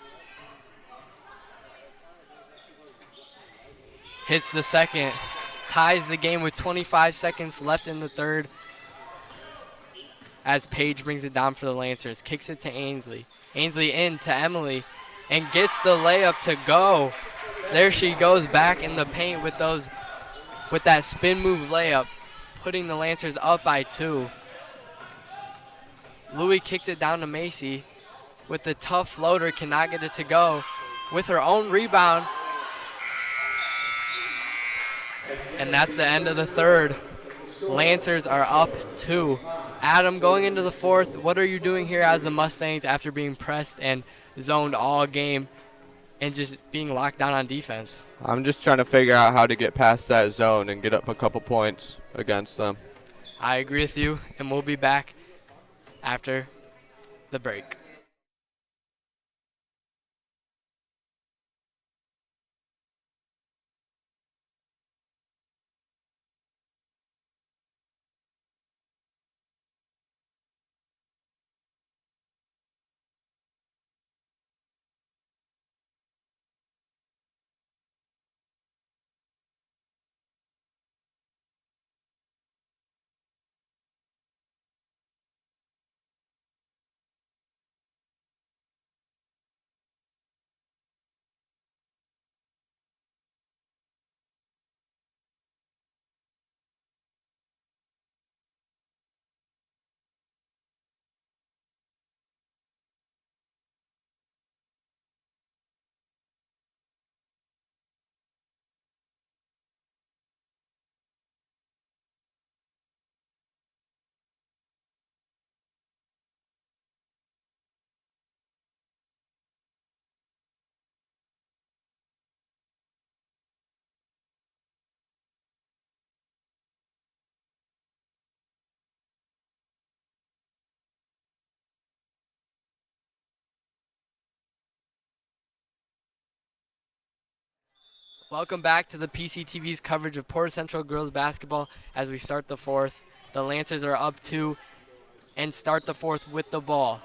Hits the second, ties the game with 25 seconds left in the 3rd as Paige brings it down for the Lancers. Kicks it to Ainsley. Ainsley in to Emily and gets the layup to go. There she goes back in the paint with that spin move layup, putting the Lancers up by 2. Louis kicks it down to Macy with the tough floater, cannot get it to go. With her own rebound. And that's the end of the 3rd. Lancers are up 2. Adam, going into the 4th, what are you doing here as the Mustangs after being pressed and zoned all game and just being locked down on defense? I'm just trying to figure out how to get past that zone and get up a couple points against them. I agree with you, and we'll be back after the break. Welcome back to the PCTV's coverage of Portage Central girls basketball as we start the 4th. The Lancers are up 2 and start the 4th with the ball.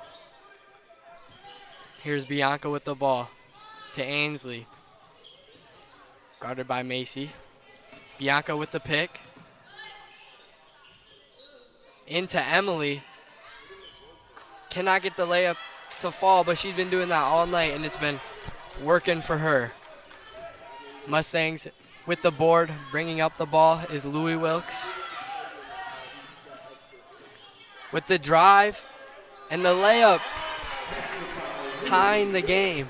Here's Bianca with the ball to Ainsley. Guarded by Macy. Bianca with the pick. Into Emily. Cannot get the layup to fall, but she's been doing that all night, and it's been working for her. Mustangs with the board, bringing up the ball is Louis Wilkes. with the drive and the layup, tying the game.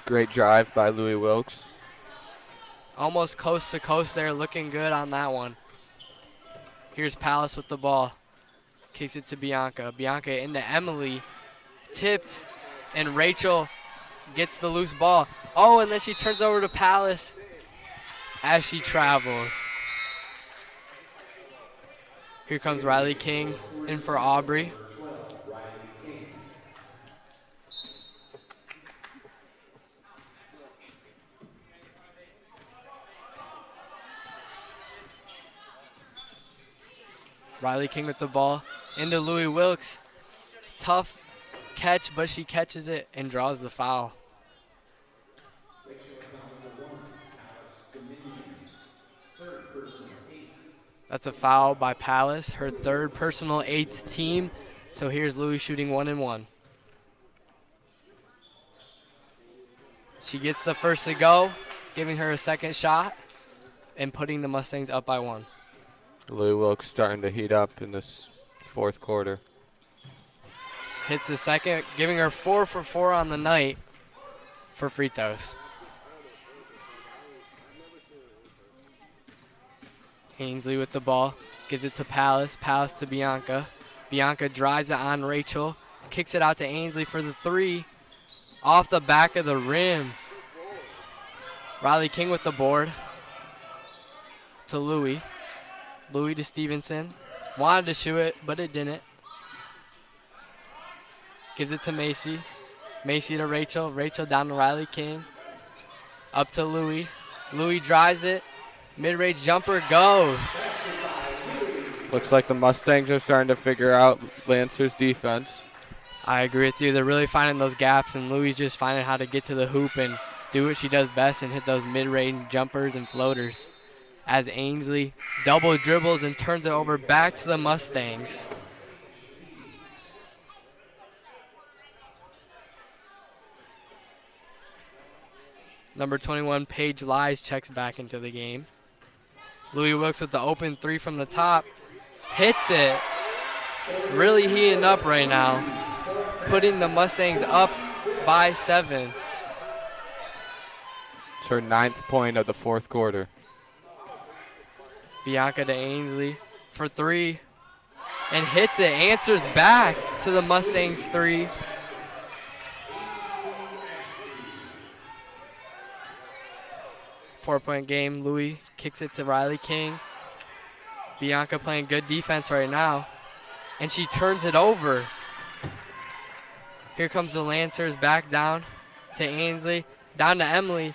Great drive by Louis Wilkes. Almost coast to coast there, looking good on that one. Here's Palace with the ball. Kicks it to Bianca. Bianca into Emily. Tipped, and Rachel gets the loose ball. Oh, and then she turns over to Palace as she travels. Here comes Riley King in for Aubrey. Riley King with the ball into Louis Wilkes. Tough catch, but she catches it and draws the foul. That's a foul by Palace, her third personal, 8th team. So here's Louis shooting 1 and 1. She gets the first to go, giving her a second shot and putting the Mustangs up by 1. Louis Wilkes starting to heat up in this fourth quarter. Hits the second, giving her 4 for 4 on the night for free throws. Ainsley with the ball, gives it to Palace. Palace to Bianca. Bianca drives it on Rachel, kicks it out to Ainsley for the 3, off the back of the rim. Riley King with the board to Louis. Louis to Stevenson. Wanted to shoot it, but it didn't. Gives it to Macy. Macy to Rachel. Rachel down to Riley King. Up to Louis. Louis drives it. Mid-range jumper goes. Looks like the Mustangs are starting to figure out Lancers' defense. I agree with you. They're really finding those gaps, and Louis just finding how to get to the hoop and do what she does best and hit those mid-range jumpers and floaters. As Ainsley double dribbles and turns it over back to the Mustangs. Number 21, Paige Lies, checks back into the game. Louis Wilkes with the open 3 from the top. Hits it. Really heating up right now. Putting the Mustangs up by 7. It's her 9th point of the fourth quarter. Bianca to Ainsley for 3. And hits it. Answers back to the Mustangs 3. Four-point game. Louis kicks it to Riley King. Bianca playing good defense right now. And she turns it over. Here comes the Lancers back down to Ainsley. Down to Emily,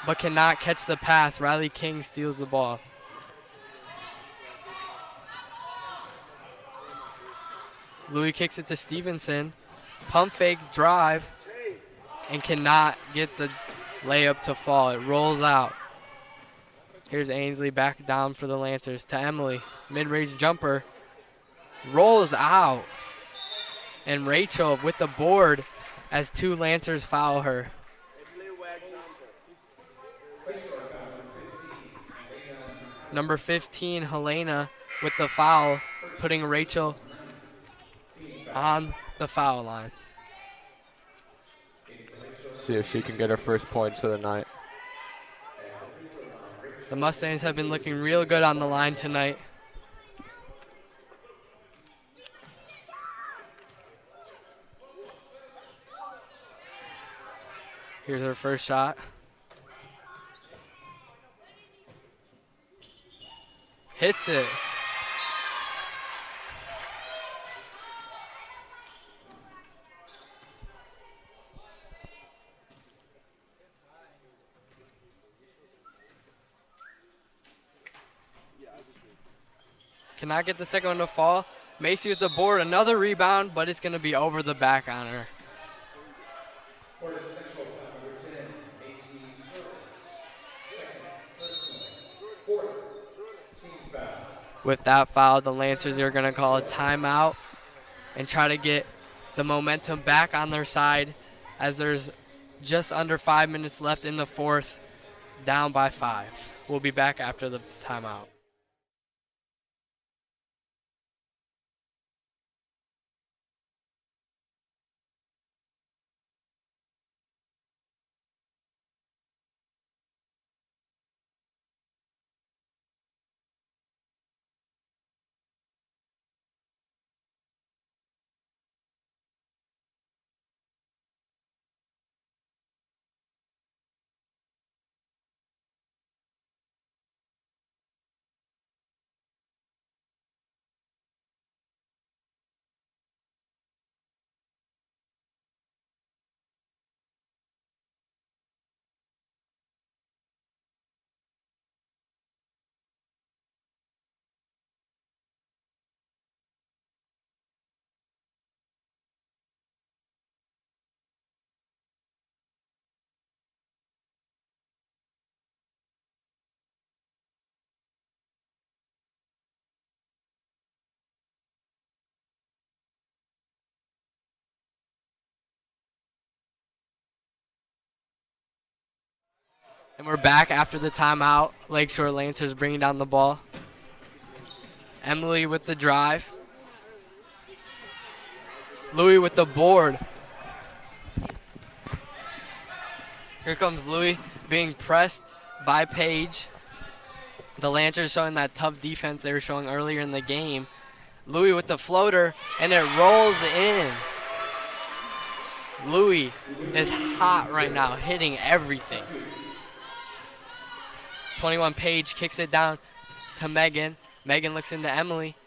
but cannot catch the pass. Riley King steals the ball. Louis kicks it to Stevenson. Pump fake drive. And cannot get the layup to fall. It rolls out. Here's Ainsley back down for the Lancers to Emily. Mid-range jumper. Rolls out. And Rachel with the board as 2 Lancers foul her. Number 15, Helena, with the foul, putting Rachel on the foul line. See if she can get her first points of the night. The Mustangs have been looking real good on the line tonight. Here's her first shot. Hits it. Cannot get the second one to fall. Macy with the board, another rebound, but it's going to be over the back on her. Portage Central foul number 10, Macy Sterling's second personal, 4th team foul. With that foul, the Lancers are going to call a timeout and try to get the momentum back on their side as there's just under 5 minutes left in the fourth, down by 5. We'll be back after the timeout. And we're back after the timeout. Lakeshore Lancers bringing down the ball. Emily with the drive. Louis with the board. Here comes Louis being pressed by Paige. The Lancers showing that tough defense they were showing earlier in the game. Louis with the floater, and it rolls in. Louis is hot right now, hitting everything. 21 Paige kicks it down to Megan. Megan looks into Emily.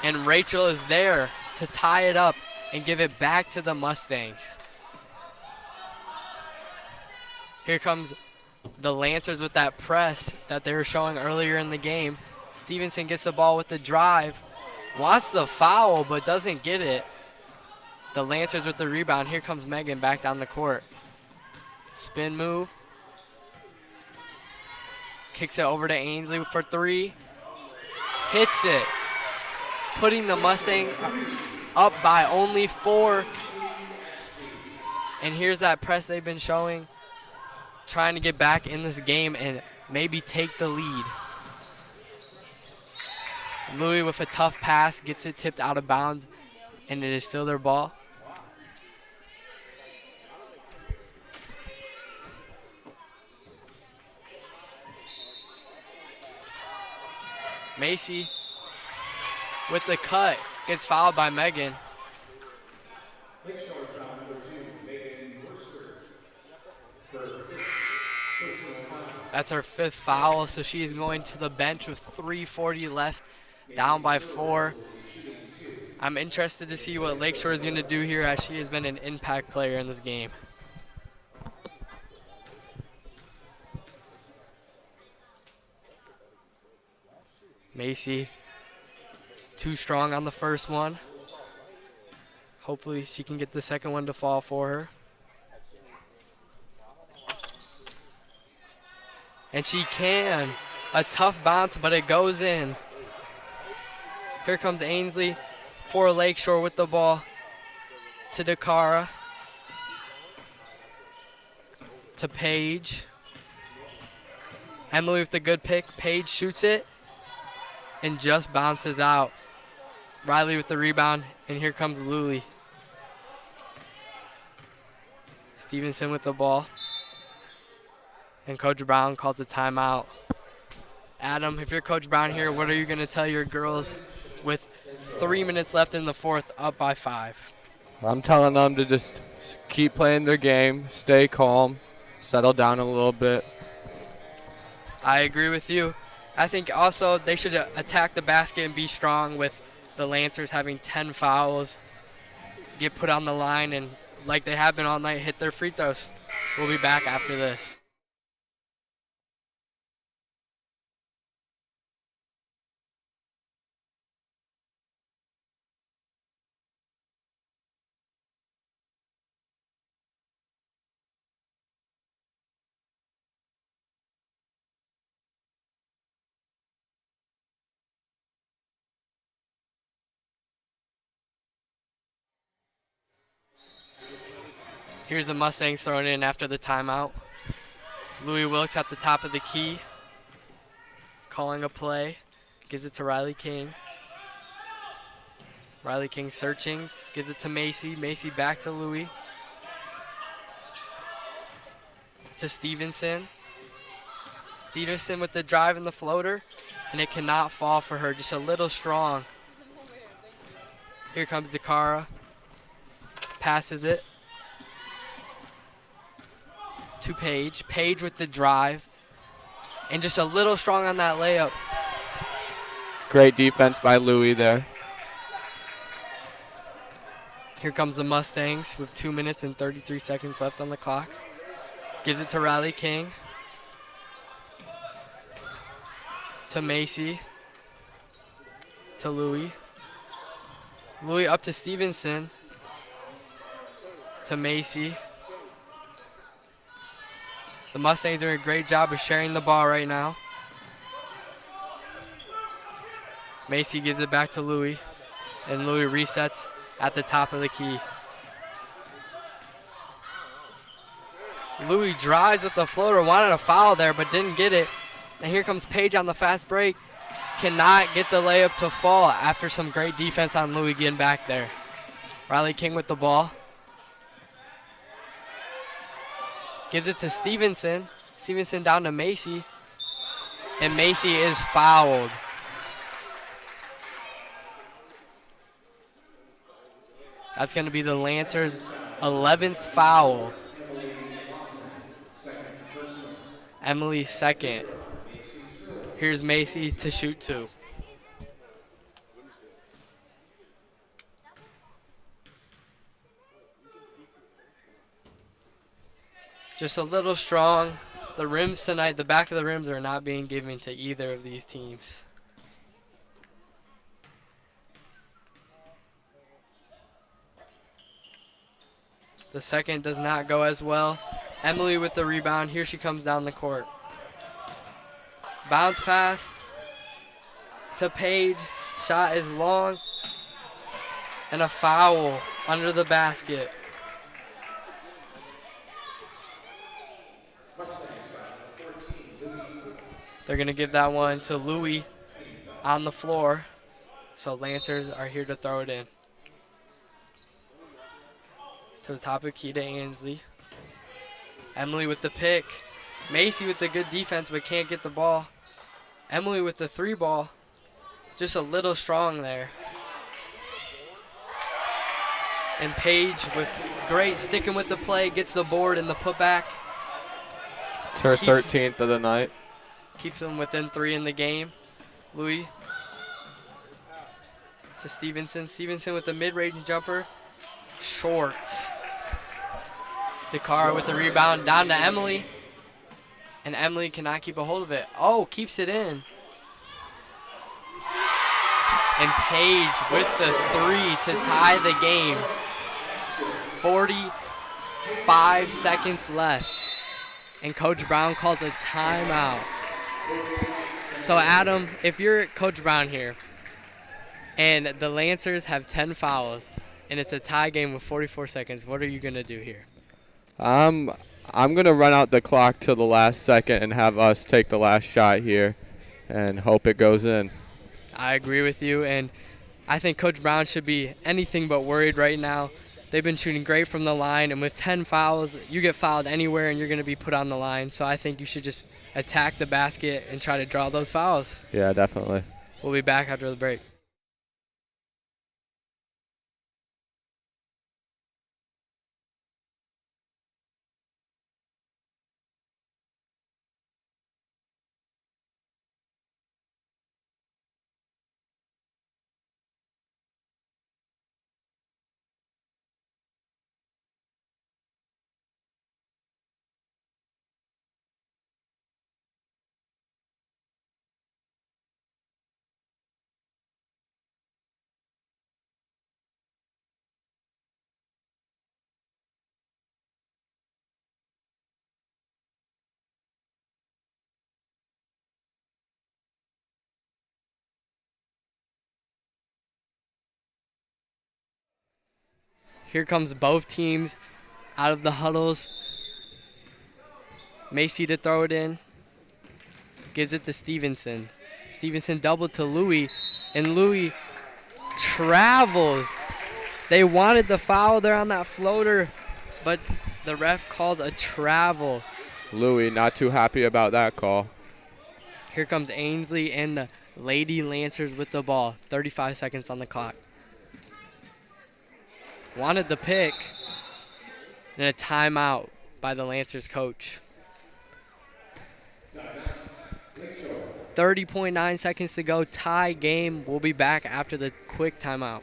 And Rachel is there to tie it up and give it back to the Mustangs. Here comes the Lancers with that press that they were showing earlier in the game. Stevenson gets the ball with the drive. Wants the foul, but doesn't get it. The Lancers with the rebound. Here comes Megan back down the court. Spin move. Kicks it over to Ainsley for three. Hits it. Putting the Mustangs up by only 4. And here's that press they've been showing. Trying to get back in this game and maybe take the lead. Louis with a tough pass, gets it tipped out of bounds, and it is still their ball. Macy with the cut, gets fouled by Megan. That's her 5th foul, so she is going to the bench with 3:40 left, down by 4. I'm interested to see what Lakeshore is going to do here, as she has been an impact player in this game. Macy, too strong on the first one. Hopefully she can get the second one to fall for her. And she can. A tough bounce, but it goes in. Here comes Ainsley for Lakeshore with the ball to Dakara. To Paige. Emily with the good pick. Paige shoots it and just bounces out. Riley with the rebound, and here comes Luli. Stevenson with the ball. And Coach Brown calls a timeout. Adam, if you're Coach Brown here, what are you going to tell your girls with 3 minutes left in the 4th, up by 5? I'm telling them to just keep playing their game, stay calm, settle down a little bit. I agree with you. I think also they should attack the basket and be strong, with the Lancers having 10 fouls, get put on the line, and like they have been all night, hit their free throws. We'll be back after this. Here's the Mustangs throwing in after the timeout. Louis Wilkes at the top of the key, calling a play, gives it to Riley King. Riley King searching, gives it to Macy. Macy back to Louis. To Stevenson. Stevenson with the drive and the floater, and it cannot fall for her, just a little strong. Here comes Dakara, passes it to Paige. Paige with the drive, and just a little strong on that layup. Great defense by Louis there. Here comes the Mustangs with 2 minutes and 33 seconds left on the clock. Gives it to Riley King. To Macy. To Louis. Louis up to Stevenson. To Macy. The Mustangs doing a great job of sharing the ball right now. Macy gives it back to Louis, and Louis resets at the top of the key. Louis drives with the floater, wanted a foul there, but didn't get it. And here comes Paige on the fast break. Cannot get the layup to fall after some great defense on Louis getting back there. Riley King with the ball. Gives it to Stevenson. Stevenson down to Macy. And Macy is fouled. That's going to be the Lancers' 11th foul. Emily second. Here's Macy to shoot 2. Just a little strong. The rims tonight, the back of the rims are not being given to either of these teams. The second does not go as well. Emily with the rebound. Here she comes down the court. Bounce pass to Paige. Shot is long. And a foul under the basket. They're going to give that one to Louis on the floor. So Lancers are here to throw it in. To the top of Keita Ansley. Emily with the pick. Macy with the good defense but can't get the ball. Emily with the 3 ball. Just a little strong there. And Paige with great sticking with the play. Gets the board and the putback. It's her 13th of the night. Keeps them within 3 in the game. Louis to Stevenson. Stevenson with the mid-range jumper. Short. Dakara with the rebound down to Emily. And Emily cannot keep a hold of it. Oh, keeps it in. And Paige with the 3 to tie the game. 45 seconds left. And Coach Brown calls a timeout. So Adam, if you're Coach Brown here and the Lancers have 10 fouls and it's a tie game with 44 seconds, what are you going to do here? I'm going to run out the clock till the last second and have us take the last shot here and hope it goes in. I agree with you, and I think Coach Brown should be anything but worried right now. They've been shooting great from the line, and with 10 fouls, you get fouled anywhere and you're going to be put on the line. So I think you should just attack the basket and try to draw those fouls. Yeah, definitely. We'll be back after the break. Here comes both teams out of the huddles. Macy to throw it in. Gives it to Stevenson. Stevenson doubled to Louis, and Louis travels. They wanted the foul there on that floater, but the ref calls a travel. Louis not too happy about that call. Here comes Ainsley and the Lady Lancers with the ball. 35 seconds on the clock. Wanted the pick, and a timeout by the Lancers coach. 30.9 seconds to go, tie game. We'll be back after the quick timeout.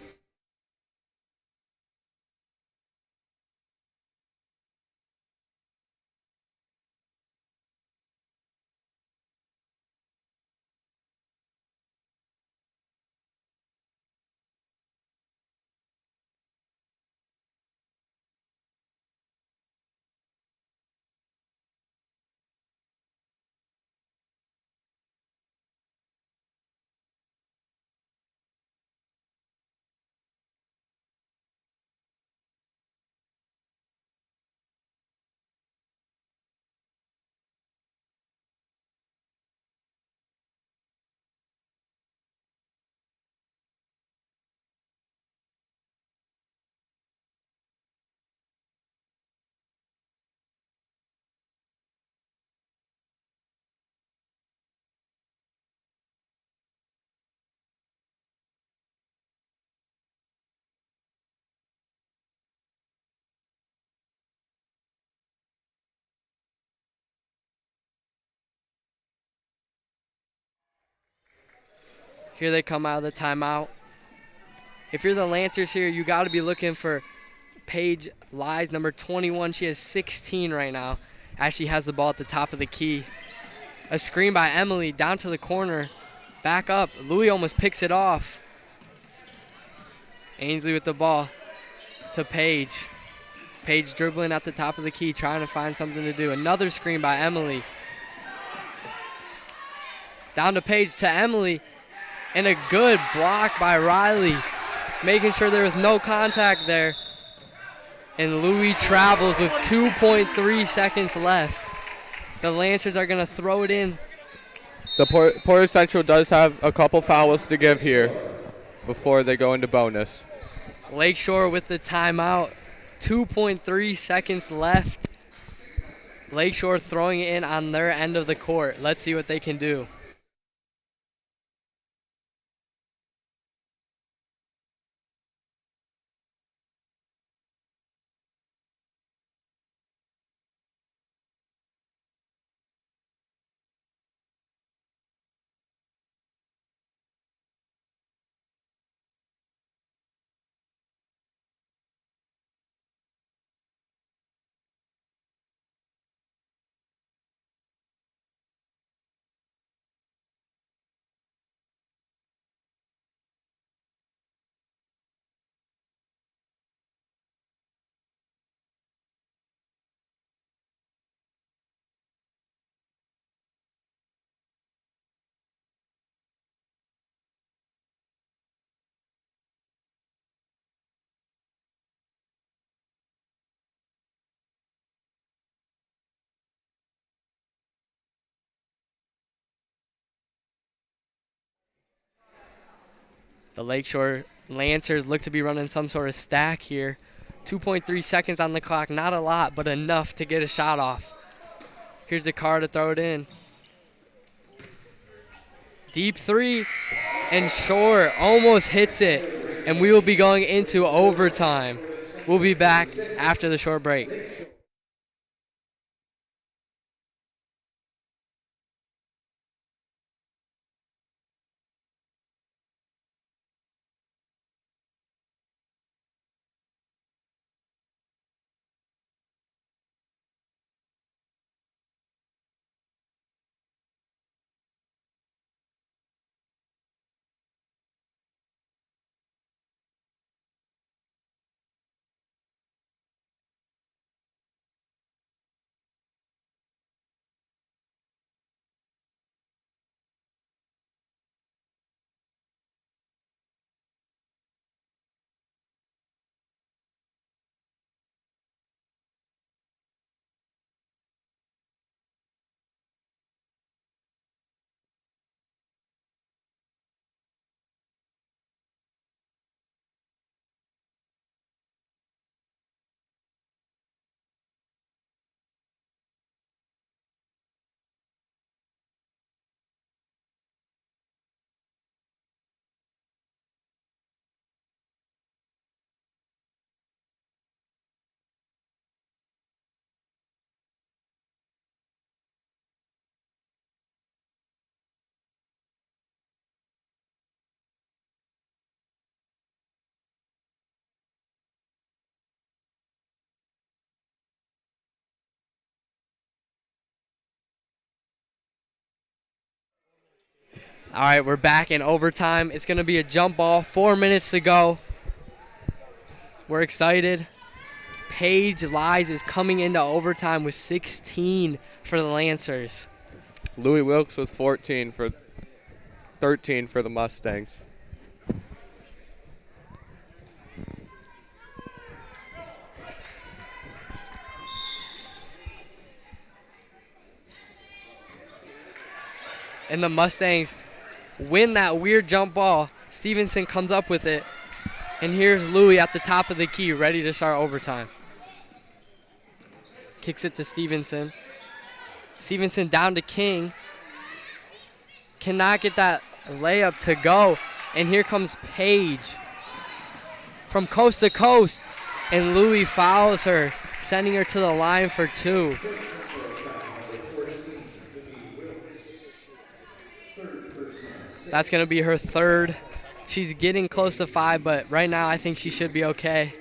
Here they come out of the timeout. If you're the Lancers here, you got to be looking for Paige Lies, number 21. She has 16 right now as she has the ball at the top of the key. A screen by Emily down to the corner. Back up. Louis almost picks it off. Ainsley with the ball to Paige. Paige dribbling at the top of the key, trying to find something to do. Another screen by Emily. Down to Paige to Emily. And a good block by Riley, making sure there was no contact there. And Louis travels with 2.3 seconds left. The Lancers are going to throw it in. The Portage Central does have a couple fouls to give here before they go into bonus. Lakeshore with the timeout. 2.3 seconds left. Lakeshore throwing it in on their end of the court. Let's see what they can do. The Lakeshore Lancers look to be running some sort of stack here. 2.3 seconds on the clock, not a lot, but enough to get a shot off. Here's the car to throw it in. Deep three, and short, almost hits it. And we will be going into overtime. We'll be back after the short break. All right, we're back in overtime. It's going to be a jump ball, 4 minutes to go. We're excited. Paige Lies is coming into overtime with 16 for the Lancers. Louis Wilkes with 13 for the Mustangs. And the Mustangs win that weird jump ball. Stevenson comes up with it. And here's Louis at the top of the key, ready to start overtime. Kicks it to Stevenson. Stevenson down to King. Cannot get that layup to go. And here comes Paige from coast to coast. And Louis fouls her, sending her to the line for two. That's going to be her third. She's getting close to 5, but right now I think she should be okay.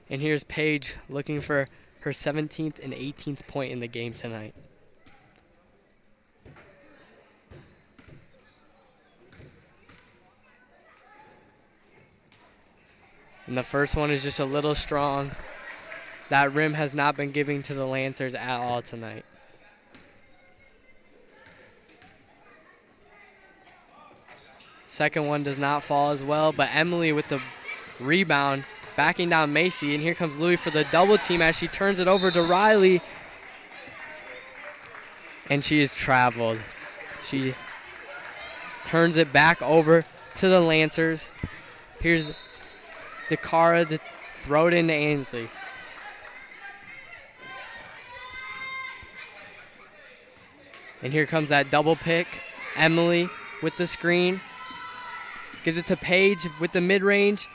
And here's Paige looking for her 17th and 18th point in the game tonight. And the first one is just a little strong. That rim has not been giving to the Lancers at all tonight. Second one does not fall as well, but Emily with the rebound, backing down Macy, and here comes Louie for the double team as she turns it over to Riley. And she is traveled. She turns it back over to the Lancers. Here's DeCara to throw it into Ainsley. And here comes that double pick. Emily with the screen. Gives it to Paige with the mid-range.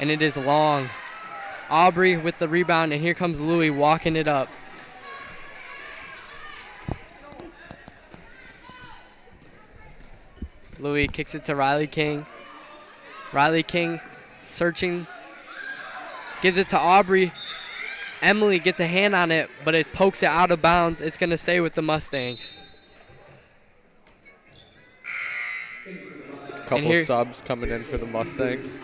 And it is long. Aubrey with the rebound. And here comes Louie walking it up. Louie kicks it to Riley King. Riley King searching. Gives it to Aubrey. Emily gets a hand on it, but it pokes it out of bounds. It's going to stay with the Mustangs. Couple subs coming in for the Mustangs.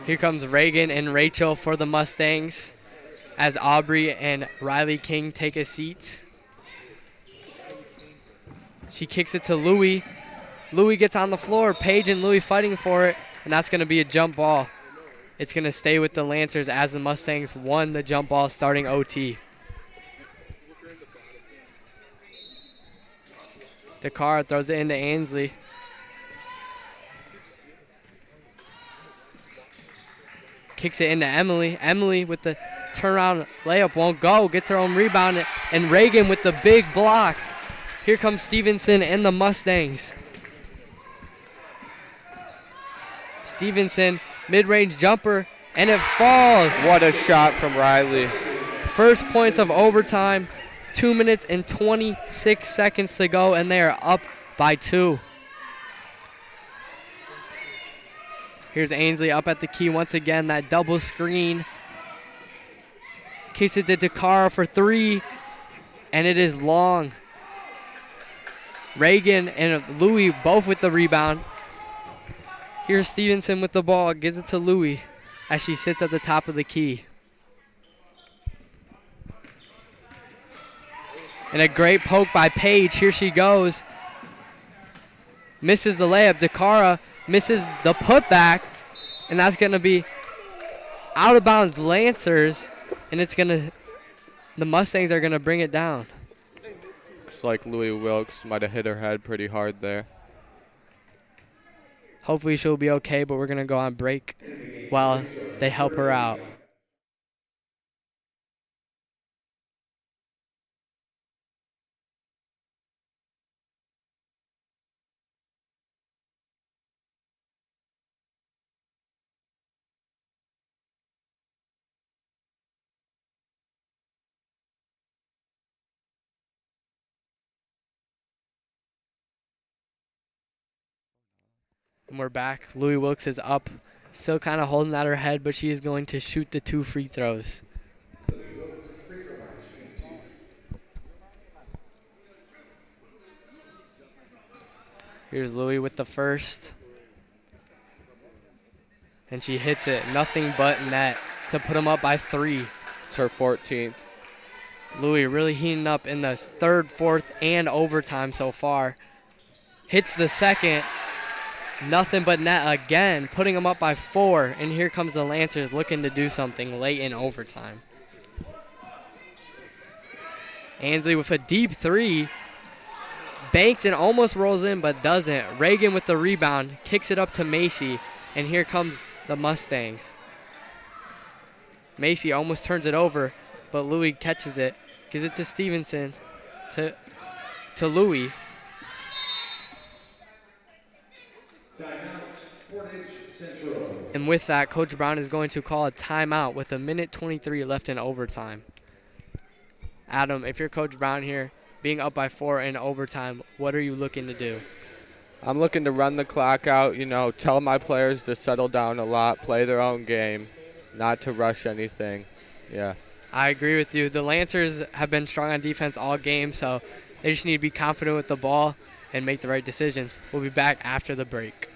Here comes Reagan and Rachel for the Mustangs as Aubrey and Riley King take a seat. She kicks it to Louie. Louie gets on the floor. Paige and Louie fighting for it, and that's going to be a jump ball. It's going to stay with the Lancers as the Mustangs won the jump ball starting OT. DeCara throws it into Ainsley. Kicks it into Emily. Emily with the turnaround layup won't go. Gets her own rebound. And Reagan with the big block. Here comes Stevenson and the Mustangs. Stevenson, mid-range jumper, and it falls. What a shot from Riley. First points of overtime. 2 minutes and 26 seconds to go, and they are up by 2. Here's Ainsley up at the key once again. That double screen. Kicks it to DeCara for 3, and it is long. Reagan and Louie both with the rebound. Here's Stevenson with the ball. Gives it to Louie as she sits at the top of the key. And a great poke by Paige. Here she goes. Misses the layup. DeCara misses the putback. And that's going to be out of bounds Lancers. And it's going to, the Mustangs are going to bring it down. Looks like Louie Wilkes might have hit her head pretty hard there. Hopefully she'll be okay, but we're going to go on break while they help her out. And we're back. Louie Wilkes is up, still kind of holding at her head, but she is going to shoot the 2 free throws. Here's Louie with the first. And she hits it. Nothing but net to put them up by 3. It's her 14th. Louie really heating up in the third, fourth, and overtime so far. Hits the second. Nothing but net again, putting them up by 4. And here comes the Lancers looking to do something late in overtime. Ainsley with a deep 3. Banks and almost rolls in, but doesn't. Reagan with the rebound, kicks it up to Macy. And here comes the Mustangs. Macy almost turns it over, but Louie catches it. Gives it to Stevenson, to Louie. Portage Central. And with that, Coach Brown is going to call a timeout with 1:23 left in overtime. Adam, if you're Coach Brown here, being up by 4 in overtime, what are you looking to do? I'm looking to run the clock out, tell my players to settle down a lot, play their own game, not to rush anything. Yeah. I agree with you. The Lancers have been strong on defense all game, so they just need to be confident with the ball and make the right decisions. We'll be back after the break.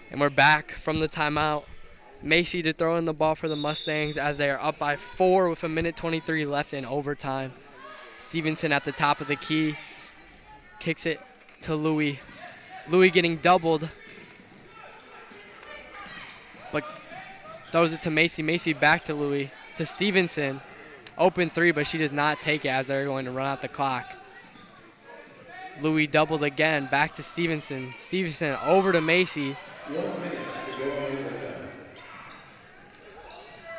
And we're back from the timeout. Macy to throw in the ball for the Mustangs as they are up by 4 with 1:23 left in overtime. Stevenson at the top of the key. Kicks it to Louis. Louis getting doubled, but throws it to Macy. Macy back to Louis. To Stevenson. Open 3, but she does not take it as they're going to run out the clock. Louis doubled again. Back to Stevenson. Stevenson over to Macy.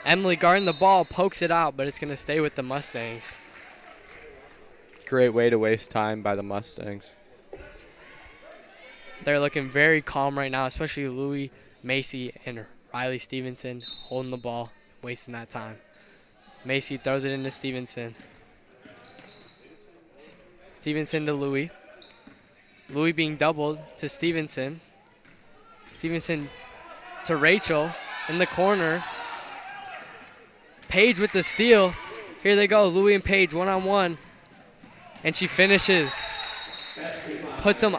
Emily guarding the ball, pokes it out, but it's going to stay with the Mustangs. Great way to waste time by the Mustangs. They're looking very calm right now, especially Louis, Macy, and Riley Stevenson holding the ball, wasting that time. Macy throws it into Stevenson. Stevenson to Louis. Louis being doubled to Stevenson. Stevenson to Rachel in the corner. Paige with the steal. Here they go, Louis and Paige one-on-one. And she finishes. Puts them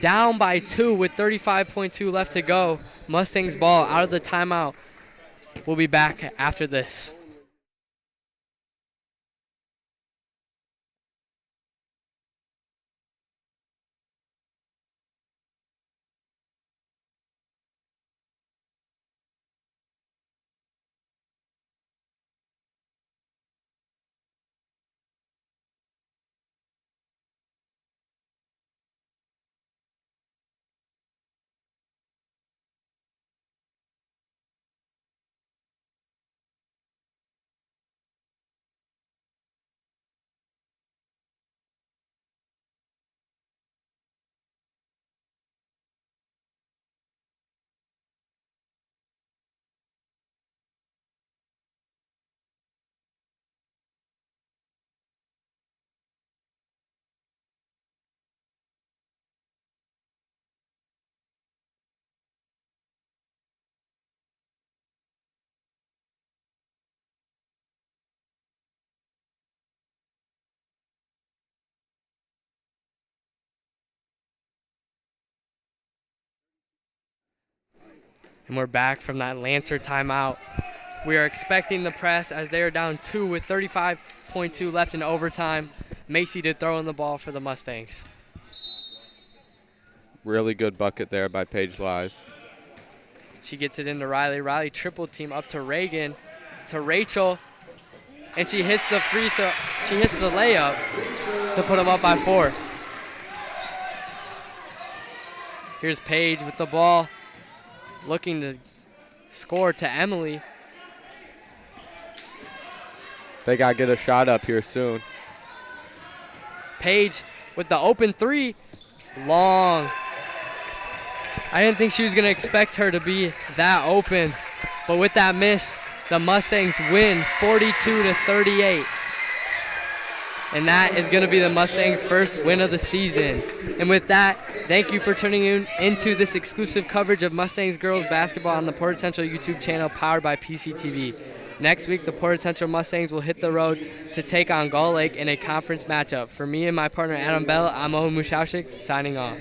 down by 2 with 35.2 left to go. Mustangs ball out of the timeout. We'll be back after this. And we're back from that Lancer timeout. We are expecting the press as they are down 2 with 35.2 left in overtime. Macy to throw in the ball for the Mustangs. Really good bucket there by Paige Lies. She gets it into Riley. Riley triple team up to Reagan, to Rachel, and she hits the free throw. She hits the layup to put them up by 4. Here's Paige with the ball, looking to score to Emily. They got to get a shot up here soon. Paige with the open 3. Long. I didn't think she was going to expect her to be that open. But with that miss, the Mustangs win 42-38. And that is going to be the Mustangs' first win of the season. And with that, thank you for tuning into this exclusive coverage of Mustangs girls basketball on the Portage Central YouTube channel powered by PCTV. Next week, the Portage Central Mustangs will hit the road to take on Gull Lake in a conference matchup. For me and my partner Adam Bell, I'm Owen Musialczyk, signing off.